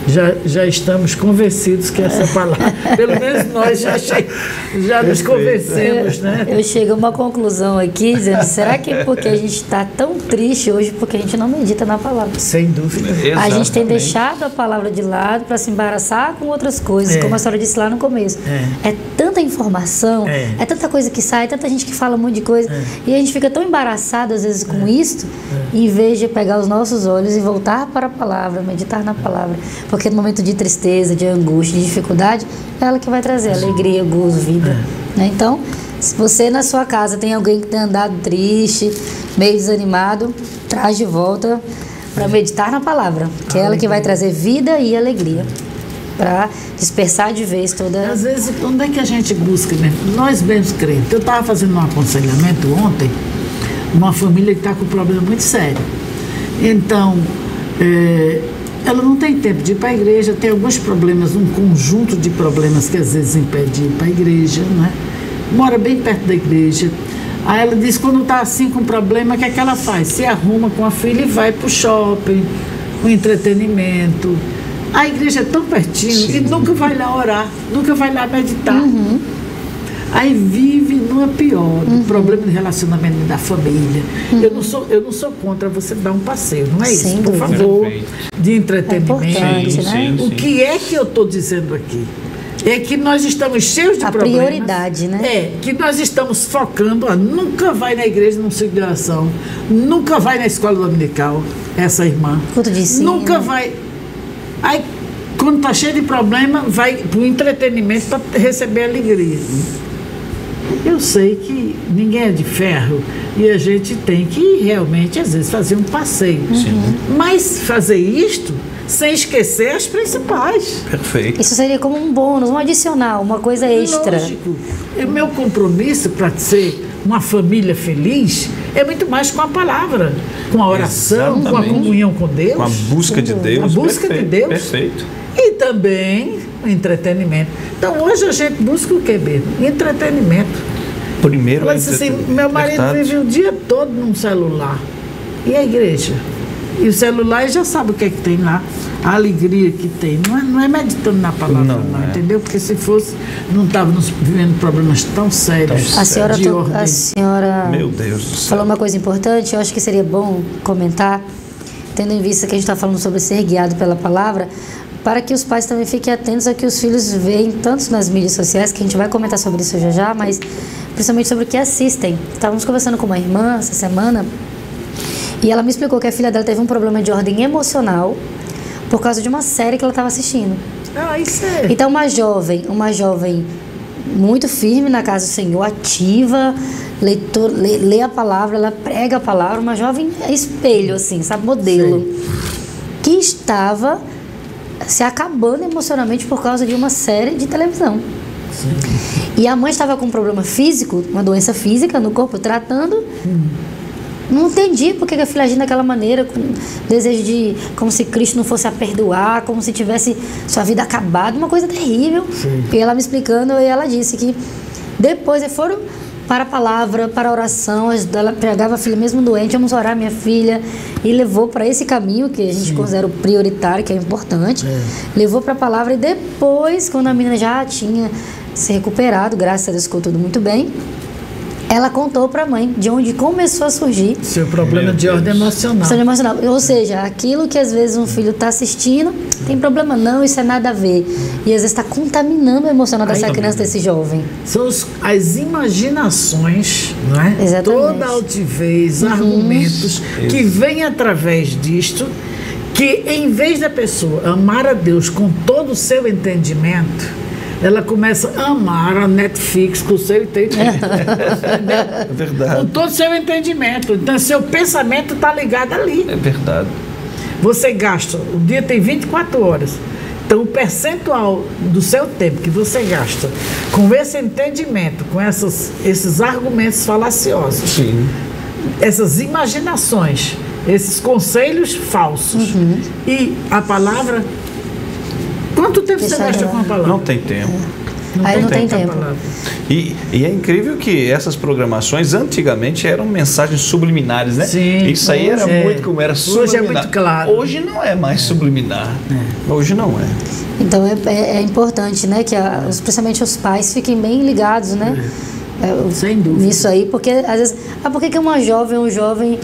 já estamos convencidos que essa palavra, pelo menos nós já nos convencemos. Né? Eu chego a uma conclusão aqui, dizendo, será que é porque a gente está tão triste hoje porque a gente não medita na palavra? Sem dúvida. A gente tem deixado a palavra de lado para se embaraçar com outras coisas, como a senhora disse lá no começo. É tanta informação, é tanta coisa que sai, tanta gente que fala um monte de coisa, e a gente fica tão embaraçado às vezes com isso, em vez de pegar os nossos olhos e voltar para a palavra, meditar na palavra. Porque no momento de tristeza, de angústia, de dificuldade, é ela que vai trazer alegria, gozo, vida. Né? Então, se você na sua casa tem alguém que tem andado triste, meio desanimado, traz de volta para meditar na palavra, que é ela que vai trazer vida e alegria, para dispersar de vez toda... Às vezes, onde é que a gente busca mesmo? Nós mesmos crentes. Eu estava fazendo um aconselhamento ontem, uma família que está com um problema muito sério. Então, ela não tem tempo de ir para a igreja, tem alguns problemas, um conjunto de problemas que às vezes impede de ir para a igreja, né? Mora bem perto da igreja. Aí ela diz, quando está assim com problema, o que é que ela faz? Se arruma com a filha e vai para o shopping, o entretenimento. A igreja é tão pertinho e nunca vai lá orar, nunca vai lá meditar. Aí vive numa pior, no problema de relacionamento da família. Eu não sou contra você dar um passeio, não é isso? Sem Por dúvida. favor, de entretenimento. É importante, né? O que é que eu estou dizendo aqui? É que nós estamos cheios de A problemas. prioridade, né? É, que nós estamos focando, nunca vai na igreja num ciclo de oração, nunca vai na escola dominical, essa irmã. Culto de ensino. Nunca vai. Aí, quando está cheio de problema, vai para o entretenimento para receber alegria. Eu sei que ninguém é de ferro e a gente tem que realmente, às vezes, fazer um passeio. Mas fazer isto sem esquecer as principais. Perfeito. Isso seria como um bônus, um adicional, uma coisa extra. Lógico. O meu compromisso para ser uma família feliz é muito mais com a palavra, com a oração, com a Exatamente. comunhão com Deus. Com a busca de Deus. A busca de Deus. Perfeito. E também o entretenimento. Então hoje a gente busca o que mesmo? Entretenimento. Primeiro Ela disse assim, meu marido Verdade. vive o dia todo num celular. E a igreja? E o celular já sabe o que é que tem lá, a alegria que tem. Não é meditando na palavra, Não é. entendeu? Porque se fosse, não estávamos vivendo problemas tão sérios. A senhora, de ordem. a senhora Meu Deus do céu. falou uma coisa importante, eu acho que seria bom comentar, tendo em vista que a gente está falando sobre ser guiado pela palavra, para que os pais também fiquem atentos ao que os filhos veem, tanto nas mídias sociais, que a gente vai comentar sobre isso já, mas principalmente sobre o que assistem. Estávamos conversando com uma irmã essa semana, e ela me explicou que a filha dela teve um problema de ordem emocional por causa de uma série que ela estava assistindo. Ah, isso é. Então uma jovem muito firme na casa do Senhor, ativa, lê a palavra, ela prega a palavra, uma jovem espelho, assim, sabe, modelo, que estava se acabando emocionalmente por causa de uma série de televisão. E a mãe estava com um problema físico, uma doença física no corpo, tratando. Não entendi por que a filha agia daquela maneira, com desejo de, como se Cristo não fosse a perdoar, como se tivesse sua vida acabada, uma coisa terrível. E ela me explicando, e ela disse que depois eles foram para a palavra, para a oração, ela pegava a filha mesmo doente, vamos orar minha filha, e levou para esse caminho que a gente considera o prioritário, que é importante, levou para a palavra, e depois, quando a menina já tinha se recuperado, graças a Deus ficou tudo muito bem, ela contou para a mãe de onde começou a surgir Seu problema de ordem emocional. questão emocional. Ou seja, aquilo que às vezes um filho está assistindo, tem problema não, isso é nada a ver. E às vezes está contaminando o emocional dessa criança, desse jovem. São as imaginações, não é? Exatamente. Toda a altivez, argumentos que vêm através disto, que em vez da pessoa amar a Deus com todo o seu entendimento, ela começa a amar a Netflix com o seu entendimento. É Com verdade. todo o seu entendimento. Então, seu pensamento está ligado ali. É verdade. Você gasta, o dia tem 24 horas. Então, o percentual do seu tempo que você gasta com esse entendimento, com esses argumentos falaciosos, Sim. essas imaginações, esses conselhos falsos e a palavra. Quanto tempo você Deixa gasta ela. com a palavra? Não tem tempo. Aí não tem com a tempo. palavra. E é incrível que essas programações antigamente eram mensagens subliminares, né? Sim, Isso aí era hoje muito como era Hoje subliminar. é muito claro. Hoje não é mais subliminar. Hoje não é. Então é importante, né, que principalmente os pais fiquem bem ligados, né? Sem dúvida. Nisso aí, porque às vezes, por que uma jovem ou um jovem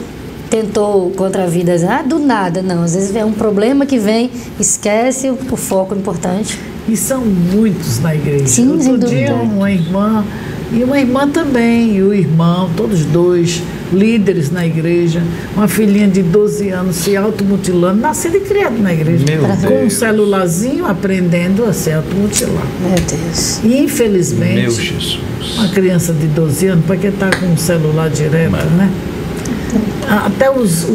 tentou contra a vida? Do nada, não. Às vezes é um problema que vem, esquece o foco importante. E são muitos na igreja. Sim, sem Outro dia, dúvida. uma irmã, e uma irmã também, e o irmão, todos dois, líderes na igreja, uma filhinha de 12 anos se automutilando, nascida e criada na igreja, Meu com um Deus. celularzinho aprendendo a se automutilar. Meu Deus. E Meu infelizmente, Jesus. uma criança de 12 anos, para que está com o celular direto, né? Até os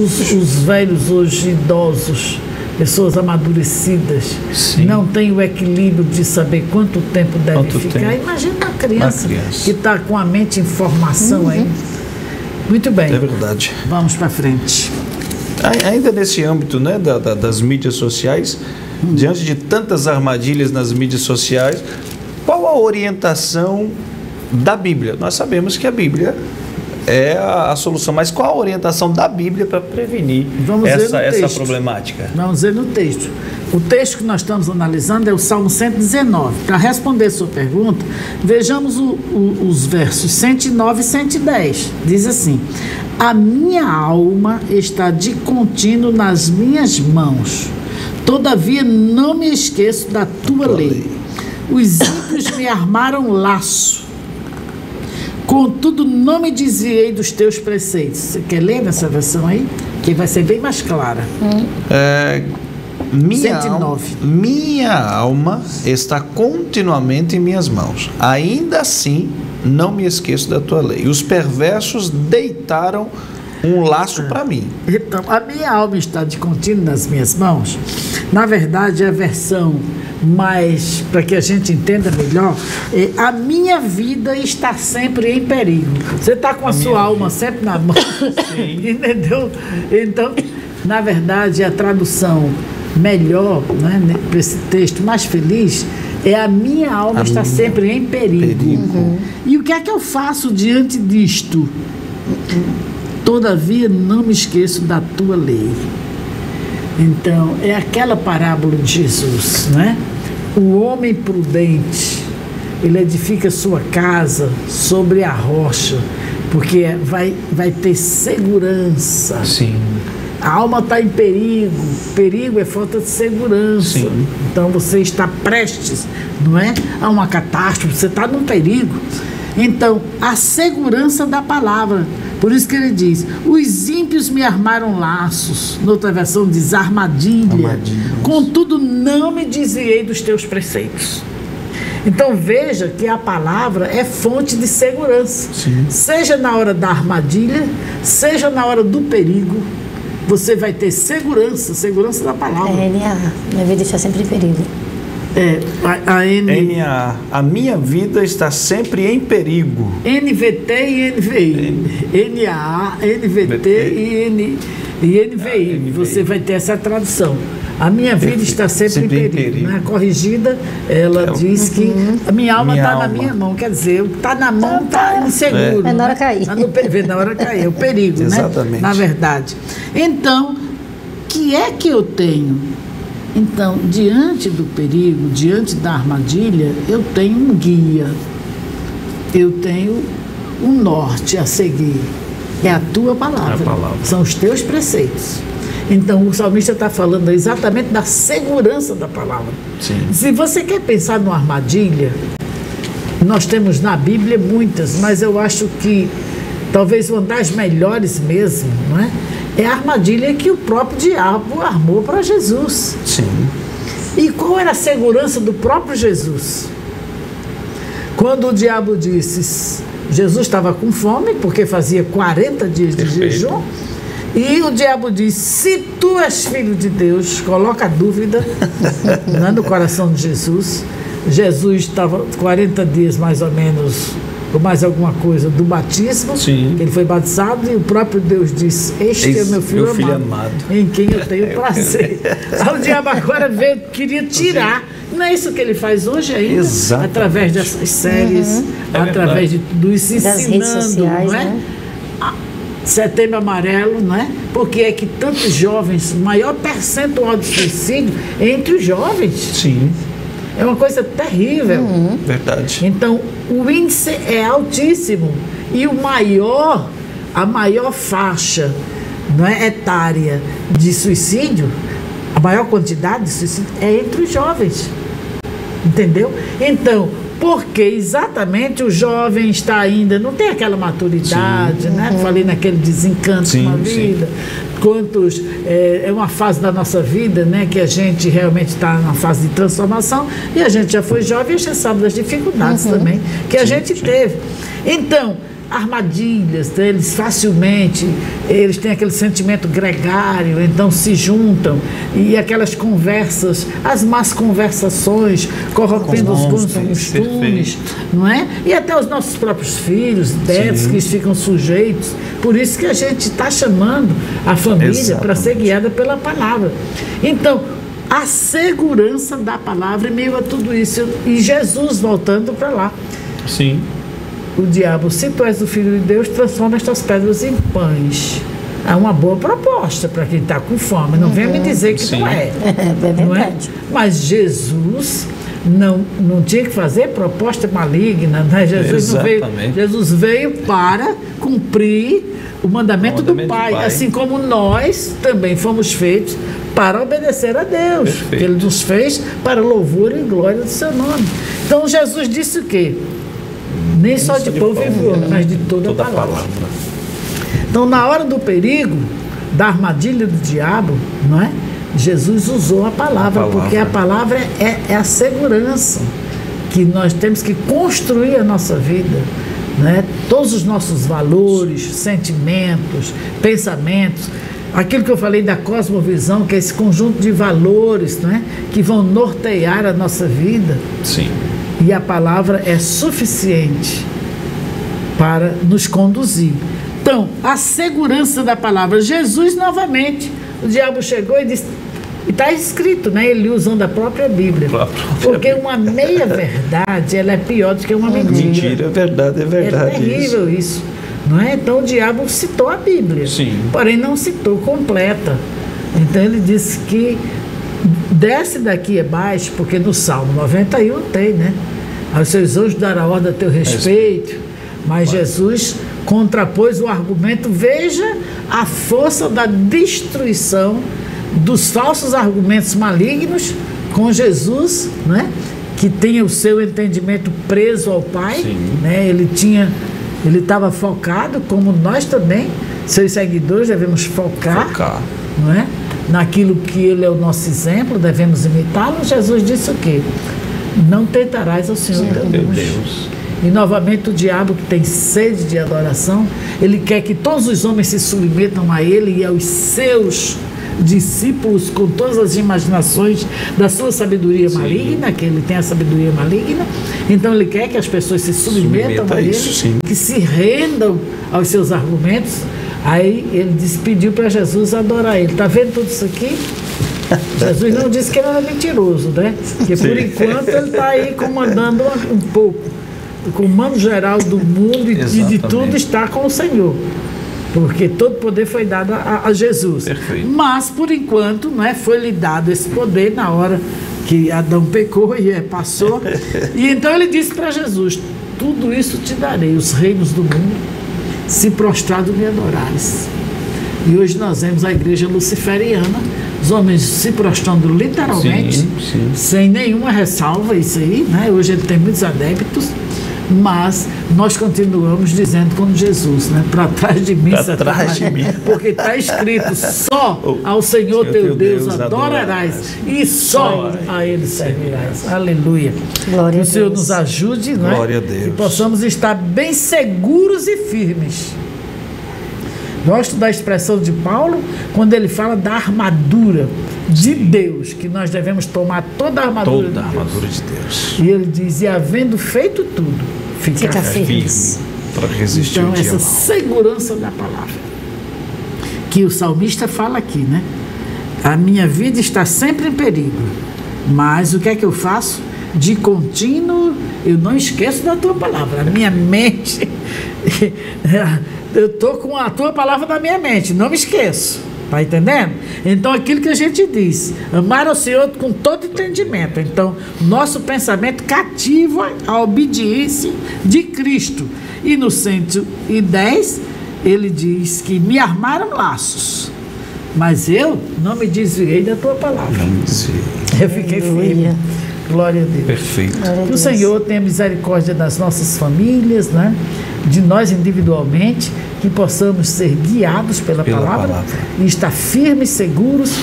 velhos hoje, idosos, pessoas amadurecidas, Sim. não têm o equilíbrio de saber quanto tempo deve Quanto ficar. tempo. Imagina uma criança, Uma criança. que está com a mente em formação aí. Muito bem, É verdade. vamos para frente. Ainda nesse âmbito, né, das mídias sociais, diante de tantas armadilhas nas mídias sociais, qual a orientação da Bíblia? Nós sabemos que a Bíblia é a solução. Mas qual a orientação da Bíblia para prevenir essa problemática? Vamos ver no texto. O texto que nós estamos analisando é o Salmo 119. Para responder a sua pergunta, vejamos os versos 109 e 110. Diz assim: a minha alma está de contínuo nas minhas mãos, todavia não me esqueço da tua lei. Os ímpios me armaram laço, contudo não me desviei dos teus preceitos. Você quer ler nessa versão aí? Que vai ser bem mais clara. Minha alma está continuamente em minhas mãos, ainda assim não me esqueço da tua lei. Os perversos deitaram um laço para mim. Então, a minha alma está de contínuo nas minhas mãos. Na verdade, é a versão mais, para que a gente entenda melhor, a minha vida está sempre em perigo. Você está com a sua alma sempre na mão. Entendeu? Então, na verdade, a tradução melhor, né, para esse texto mais feliz, é a minha alma está sempre em perigo. E o que é que eu faço diante disto? Todavia não me esqueço da tua lei. Então, é aquela parábola de Jesus, né? O homem prudente, ele edifica sua casa sobre a rocha, porque vai ter segurança. Sim. A alma está em perigo. Perigo é falta de segurança. Sim. Então você está prestes, não é, a uma catástrofe, você está num perigo. Então, a segurança da palavra. Por isso que ele diz: os ímpios me armaram laços. Noutra versão diz armadilha. Contudo, não me desviei dos teus preceitos. Então veja que a palavra é fonte de segurança. Sim. Seja na hora da armadilha, seja na hora do perigo, você vai ter segurança da palavra. NA, minha vida está sempre em perigo. NA, a minha vida está sempre em perigo. NVT e NVI. NA, NVT e NVI. Você vai ter essa tradução. A minha vida está sempre em perigo. Na corrigida, ela diz que a minha alma está na minha mão. Quer dizer, está na mão, está inseguro. É na hora cair. Na hora cair, é o perigo, Exatamente. Né? Na verdade. Então, o que é que eu tenho? Então, diante do perigo, diante da armadilha, eu tenho um guia. Eu tenho um norte a seguir. É a tua palavra. São os teus preceitos. Então, o salmista está falando exatamente da segurança da palavra. Sim. Se você quer pensar numa armadilha, nós temos na Bíblia muitas, mas eu acho que talvez uma das melhores mesmo, não é? É a armadilha que o próprio diabo armou para Jesus. Sim. E qual era a segurança do próprio Jesus? Quando o diabo disse, Jesus estava com fome, porque fazia 40 dias de jejum, e o diabo disse: se tu és filho de Deus, coloca a dúvida no coração de Jesus. Jesus estava 40 dias mais ou menos, ou mais alguma coisa, do batismo. Sim. Que ele foi batizado, e o próprio Deus disse: este é meu filho amado, em quem eu tenho prazer. O diabo agora veio, queria tirar. Não é isso que ele faz hoje ainda? Exatamente. Através dessas séries, através dos ensinando, das redes sociais, não é? Né? Setembro Amarelo, não é? Porque é que tantos jovens, o maior percentual de suicídio é entre os jovens. Sim. É uma coisa terrível. Verdade. Então, o índice é altíssimo. E a maior faixa, não é, etária de suicídio, a maior quantidade de suicídio é entre os jovens. Entendeu? Então, porque exatamente o jovem está ainda, não tem aquela maturidade, né? Falei naquele desencanto com a vida. Quantos, é uma fase da nossa vida, né, que a gente realmente está na fase de transformação, e a gente já foi jovem e já sabe das dificuldades também que a gente teve. Então, armadilhas, né, eles facilmente, eles têm aquele sentimento gregário, então se juntam, e aquelas conversas, as más conversações, corrompendo os costumes, não é? E até os nossos próprios filhos, netos, que ficam sujeitos. Por isso que a gente está chamando a família para ser guiada pela palavra. Então, a segurança da palavra em meio a tudo isso, e Jesus voltando para lá. Sim. o diabo, se tu és o Filho de Deus, transforma estas pedras em pães. É uma boa proposta para quem está com fome. Não venha me dizer que Sim. não é. É Não é? verdade. Mas Jesus não tinha que fazer proposta maligna, né? Exatamente. Jesus veio para cumprir o mandamento do Pai, assim como nós também fomos feitos para obedecer a Deus. Perfeito. Que Ele nos fez para louvor e glória do seu nome. Então Jesus disse o quê? Nem só de pão vive o homem, mas de toda a palavra. Então, na hora do perigo, da armadilha do diabo, não é? Jesus usou a palavra, porque a palavra é a segurança que nós temos que construir a nossa vida, né? Todos os nossos valores, sentimentos, pensamentos, aquilo que eu falei da cosmovisão, que é esse conjunto de valores, né? Que vão nortear a nossa vida. Sim. E a palavra é suficiente para nos conduzir. Então, a segurança da palavra. Jesus, novamente, o diabo chegou e disse, e está escrito, né? Ele usando a própria Bíblia. Porque uma meia-verdade, ela é pior do que uma mentira. Mentira, é verdade. É terrível isso. Não é? Então, o diabo citou a Bíblia. Sim. Porém, não citou completa. Então, ele disse que desce daqui abaixo, porque no Salmo 91 tem, né? Aos seus anjos dará ordem a teu respeito. Mas Jesus contrapôs o argumento. Veja a força da destruição dos falsos argumentos malignos com Jesus, né? Que tem o seu entendimento preso ao Pai, né? Ele estava focado, como nós também, seus seguidores, devemos focar. Não é? Naquilo que Ele é o nosso exemplo, devemos imitá-lo. Jesus disse o quê? Não tentarás ao Senhor teu Deus. E novamente o diabo, que tem sede de adoração, ele quer que todos os homens se submetam a ele e aos seus discípulos com todas as imaginações da sua sabedoria maligna, que ele tem a sabedoria maligna. Então ele quer que as pessoas se submetam a ele, que se rendam aos seus argumentos. Aí ele pediu para Jesus adorar ele. Está vendo tudo isso aqui? Jesus não disse que ele era mentiroso, né? Porque por enquanto ele está aí comandando um pouco. O comando geral do mundo e de tudo está com o Senhor. Porque todo poder foi dado a Jesus. Perfeito. Mas, por enquanto, né, foi-lhe dado esse poder na hora que Adão pecou e passou. E então ele disse para Jesus, tudo isso te darei, os reinos do mundo, se prostrado me adorares. E hoje nós vemos a igreja luciferiana, os homens se prostrando literalmente, sem nenhuma ressalva, isso aí, né? Hoje ele tem muitos adeptos, mas nós continuamos dizendo como Jesus, né? Para trás de mim, Satanás, porque está escrito, só ao Senhor teu Deus adorarás e só a Ele servirás. Aleluia. Glória que o Senhor a Deus. nos ajude, né? Glória a Deus. E possamos estar bem seguros e firmes. Gosto da expressão de Paulo quando ele fala da armadura de Deus, que nós devemos tomar toda a armadura, de Deus. E ele diz, e havendo feito tudo, ficar firme para resistir então, o dia essa mau. segurança da palavra que o salmista fala aqui, né? A minha vida está sempre em perigo, mas o que é que eu faço? De contínuo, eu não esqueço da tua palavra. A minha mente, eu estou com a tua palavra na minha mente, não me esqueço. Está entendendo? Então, aquilo que a gente diz, amar ao Senhor com todo entendimento. Então, nosso pensamento cativa a obediência de Cristo. E no 110, ele diz que me armaram laços, mas eu não me desviei da tua palavra. Não me desviei. Eu fiquei firme. Glória a Deus. Perfeito. Que o Senhor tenha misericórdia das nossas famílias, né? De nós individualmente, que possamos ser guiados pela palavra e estar firmes, seguros.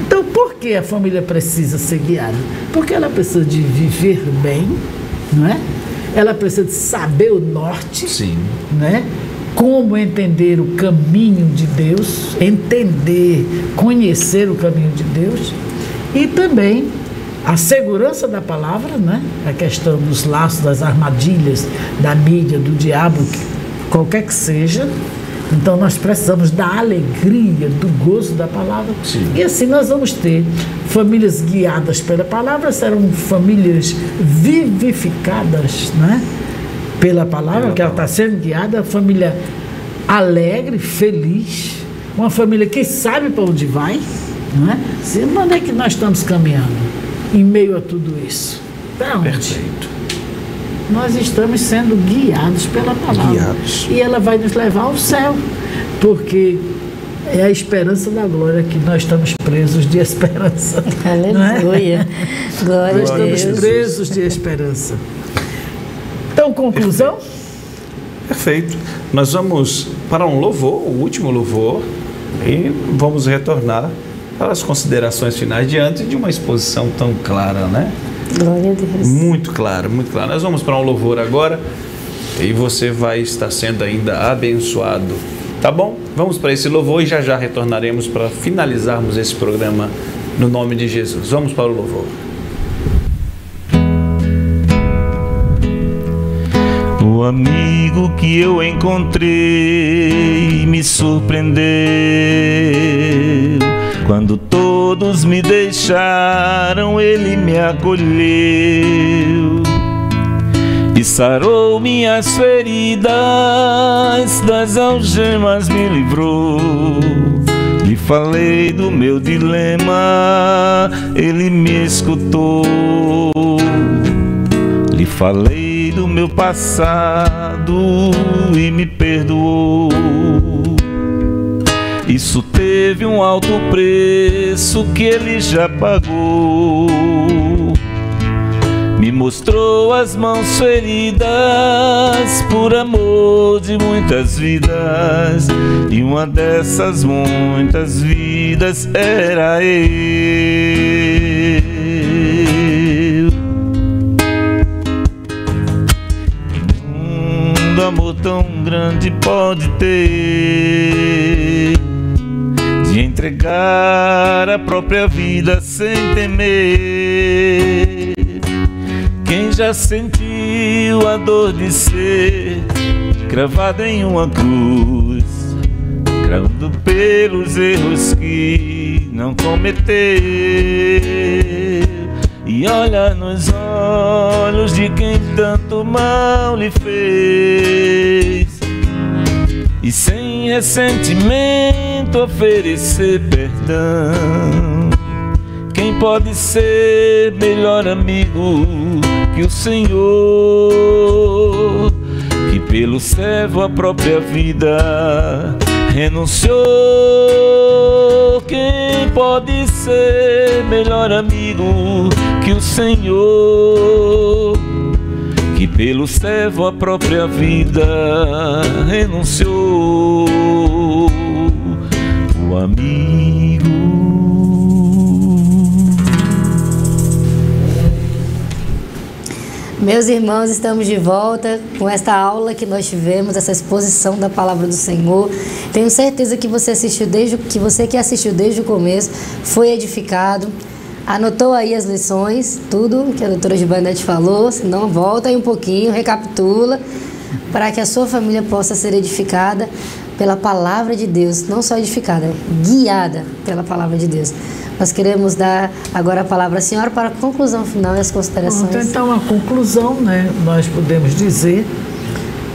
Então, por que a família precisa ser guiada? Porque ela precisa de viver bem, não é? Ela precisa de saber o norte, né? Como entender o caminho de Deus, entender, conhecer o caminho de Deus, e também a segurança da palavra, né? A questão dos laços, das armadilhas, da mídia, do diabo, qualquer que seja. Então nós precisamos da alegria, do gozo da palavra. E assim nós vamos ter famílias guiadas pela palavra, serão famílias vivificadas, né? pela palavra, que ela está sendo guiada, a família alegre, feliz, uma família que sabe para onde vai, não é? Onde é que nós estamos caminhando em meio a tudo isso? Para onde? Perfeito. Nós estamos sendo guiados pela palavra. Guiados. E ela vai nos levar ao céu, porque é a esperança da glória que nós estamos presos de esperança. Aleluia. Glória Nós a Deus. estamos presos de esperança. Então, conclusão? Perfeito. Nós vamos para um louvor, o último louvor, e vamos retornar para as considerações finais diante de uma exposição tão clara, né? Glória a Deus. Muito claro, muito claro. Nós vamos para um louvor agora e você vai estar sendo ainda abençoado. Tá bom? Vamos para esse louvor e já já retornaremos para finalizarmos esse programa no nome de Jesus. Vamos para o louvor. O amigo que eu encontrei me surpreendeu quando todos me deixaram, ele me acolheu e sarou minhas feridas, das algemas me livrou. Lhe falei do meu dilema, ele me escutou. Lhe falei do meu passado e me perdoou. Isso teve um alto preço que ele já pagou. Me mostrou as mãos feridas por amor de muitas vidas, e uma dessas muitas vidas era eu. Amor tão grande pode ter de entregar a própria vida sem temer. Quem já sentiu a dor de ser cravado em uma cruz, cravado pelos erros que não cometeu, e olha nos olhos de quem tanto mal lhe fez, e sem ressentimento oferecer perdão. Quem pode ser melhor amigo que o Senhor, que pelo servo a própria vida renunciou? Quem pode ser melhor amigo que o Senhor, que pelo servo a própria vida renunciou? O amigo. Meus irmãos, estamos de volta com esta aula que nós tivemos, essa exposição da palavra do Senhor. Tenho certeza que você que assistiu desde o começo foi edificado, anotou aí as lições, tudo que a doutora Gibanete falou. Se não, volta aí um pouquinho, recapitula, para que a sua família possa ser edificada pela palavra de Deus, não só edificada, guiada pela palavra de Deus. Nós queremos dar agora a palavra à senhora para a conclusão final e as considerações. Então, a conclusão, né? Nós podemos dizer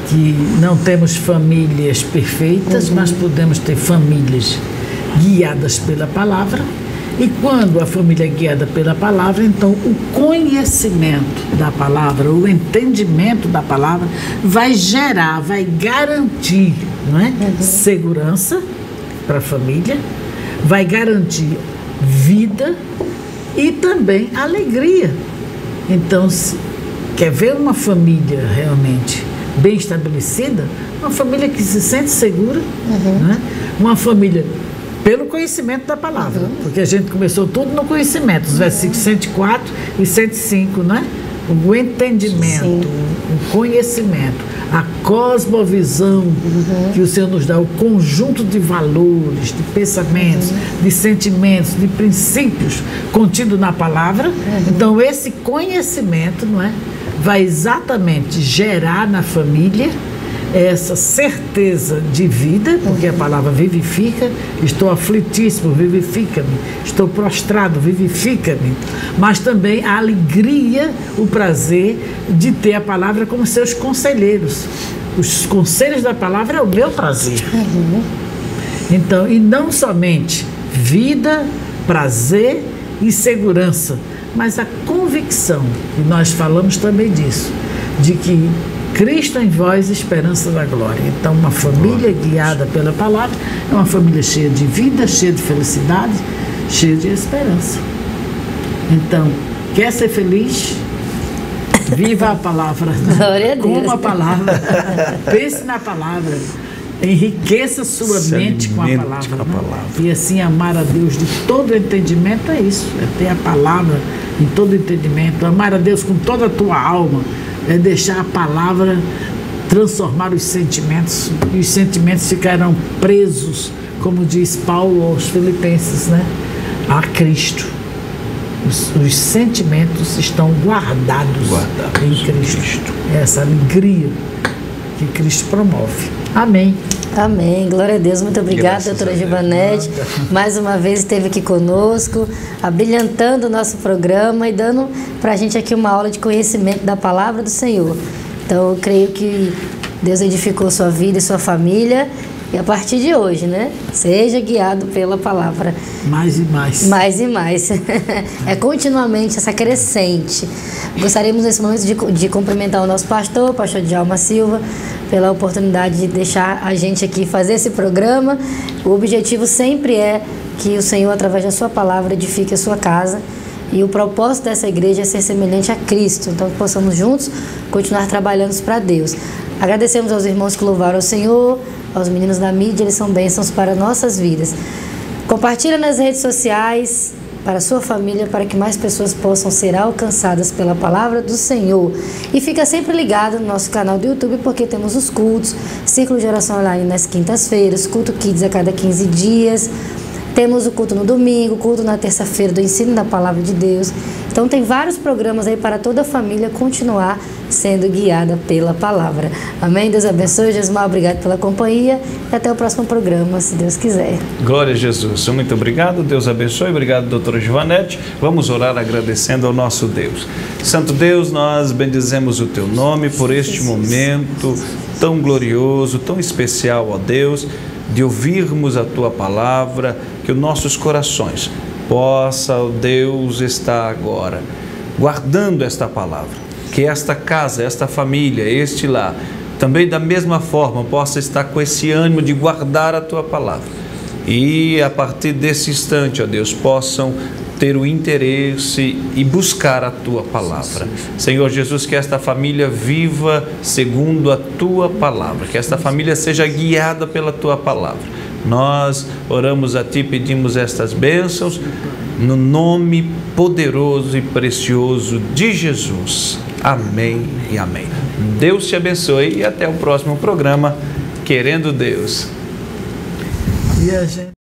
que não temos famílias perfeitas, mas podemos ter famílias guiadas pela palavra. E quando a família é guiada pela palavra, então o conhecimento da palavra, o entendimento da palavra vai gerar, vai garantir, não é? Segurança para a família, vai garantir vida e também alegria. Então, se quer ver uma família realmente bem estabelecida, uma família que se sente segura, né? Uma família pelo conhecimento da palavra, porque a gente começou tudo no conhecimento, os versículos 104 e 105, né? O entendimento, o conhecimento, a cosmovisão que o Senhor nos dá, o conjunto de valores, de pensamentos, de sentimentos, de princípios contido na palavra. Então, esse conhecimento, não é, vai exatamente gerar na família essa certeza de vida, porque a palavra vivifica. Estou aflitíssimo, vivifica-me. Estou prostrado, vivifica-me. Mas também a alegria, o prazer de ter a palavra como seus conselheiros. Os conselhos da palavra é o meu prazer. Então, e não somente vida, prazer e segurança, mas a convicção, e nós falamos também disso, de que Cristo em vós, esperança da glória. Então, uma família guiada pela palavra é uma família cheia de vida, cheia de felicidade, cheia de esperança. Então, quer ser feliz? Viva a palavra. Glória a Deus. Com a palavra. Pense na palavra. Enriqueça sua mente com a palavra. E assim amar a Deus de todo entendimento é isso. É ter a palavra em todo entendimento. Amar a Deus com toda a tua alma. É deixar a palavra transformar os sentimentos. E os sentimentos ficarão presos, como diz Paulo aos Filipenses, né? A Cristo. Os sentimentos estão guardados em Cristo. É essa alegria que Cristo promove. Amém. Amém. Glória a Deus. Muito obrigada, doutora Givanete. Mais uma vez esteve aqui conosco, abrilhantando o nosso programa e dando para a gente aqui uma aula de conhecimento da palavra do Senhor. Então, eu creio que Deus edificou sua vida e sua família. E a partir de hoje, né? Seja guiado pela palavra. Mais e mais. Mais e mais. É continuamente essa crescente. Gostaríamos nesse momento de cumprimentar o nosso pastor Djalma Silva, pela oportunidade de deixar a gente aqui fazer esse programa. O objetivo sempre é que o Senhor, através da sua palavra, edifique a sua casa. E o propósito dessa igreja é ser semelhante a Cristo. Então, que possamos juntos continuar trabalhando para Deus. Agradecemos aos irmãos que louvaram ao Senhor, aos meninos da mídia, eles são bênçãos para nossas vidas. Compartilha nas redes sociais, para a sua família, para que mais pessoas possam ser alcançadas pela palavra do Senhor. E fica sempre ligado no nosso canal do YouTube, porque temos os cultos, Círculo de Oração Online nas quintas-feiras, culto Kids a cada 15 dias, temos o culto no domingo, culto na terça-feira do ensino da palavra de Deus. Então tem vários programas aí para toda a família continuar sendo guiada pela palavra. Amém? Deus abençoe. Jesmar, obrigado pela companhia e até o próximo programa, se Deus quiser. Glória a Jesus. Muito obrigado. Deus abençoe. Obrigado, doutora Givanete. Vamos orar agradecendo ao nosso Deus. Santo Deus, nós bendizemos o teu nome por este momento tão glorioso, tão especial, ó Deus, de ouvirmos a tua palavra, que os nossos corações possa, ó Deus, estar agora guardando esta palavra. Que esta casa, esta família, este lar, também da mesma forma possa estar com esse ânimo de guardar a tua palavra. E a partir desse instante, ó Deus, possam ter o interesse e buscar a tua palavra. Senhor Jesus, que esta família viva segundo a tua palavra, que esta família seja guiada pela tua palavra. Nós oramos a ti, pedimos estas bênçãos no nome poderoso e precioso de Jesus. Amém e amém. Deus te abençoe e até o próximo programa, querendo Deus. E a gente...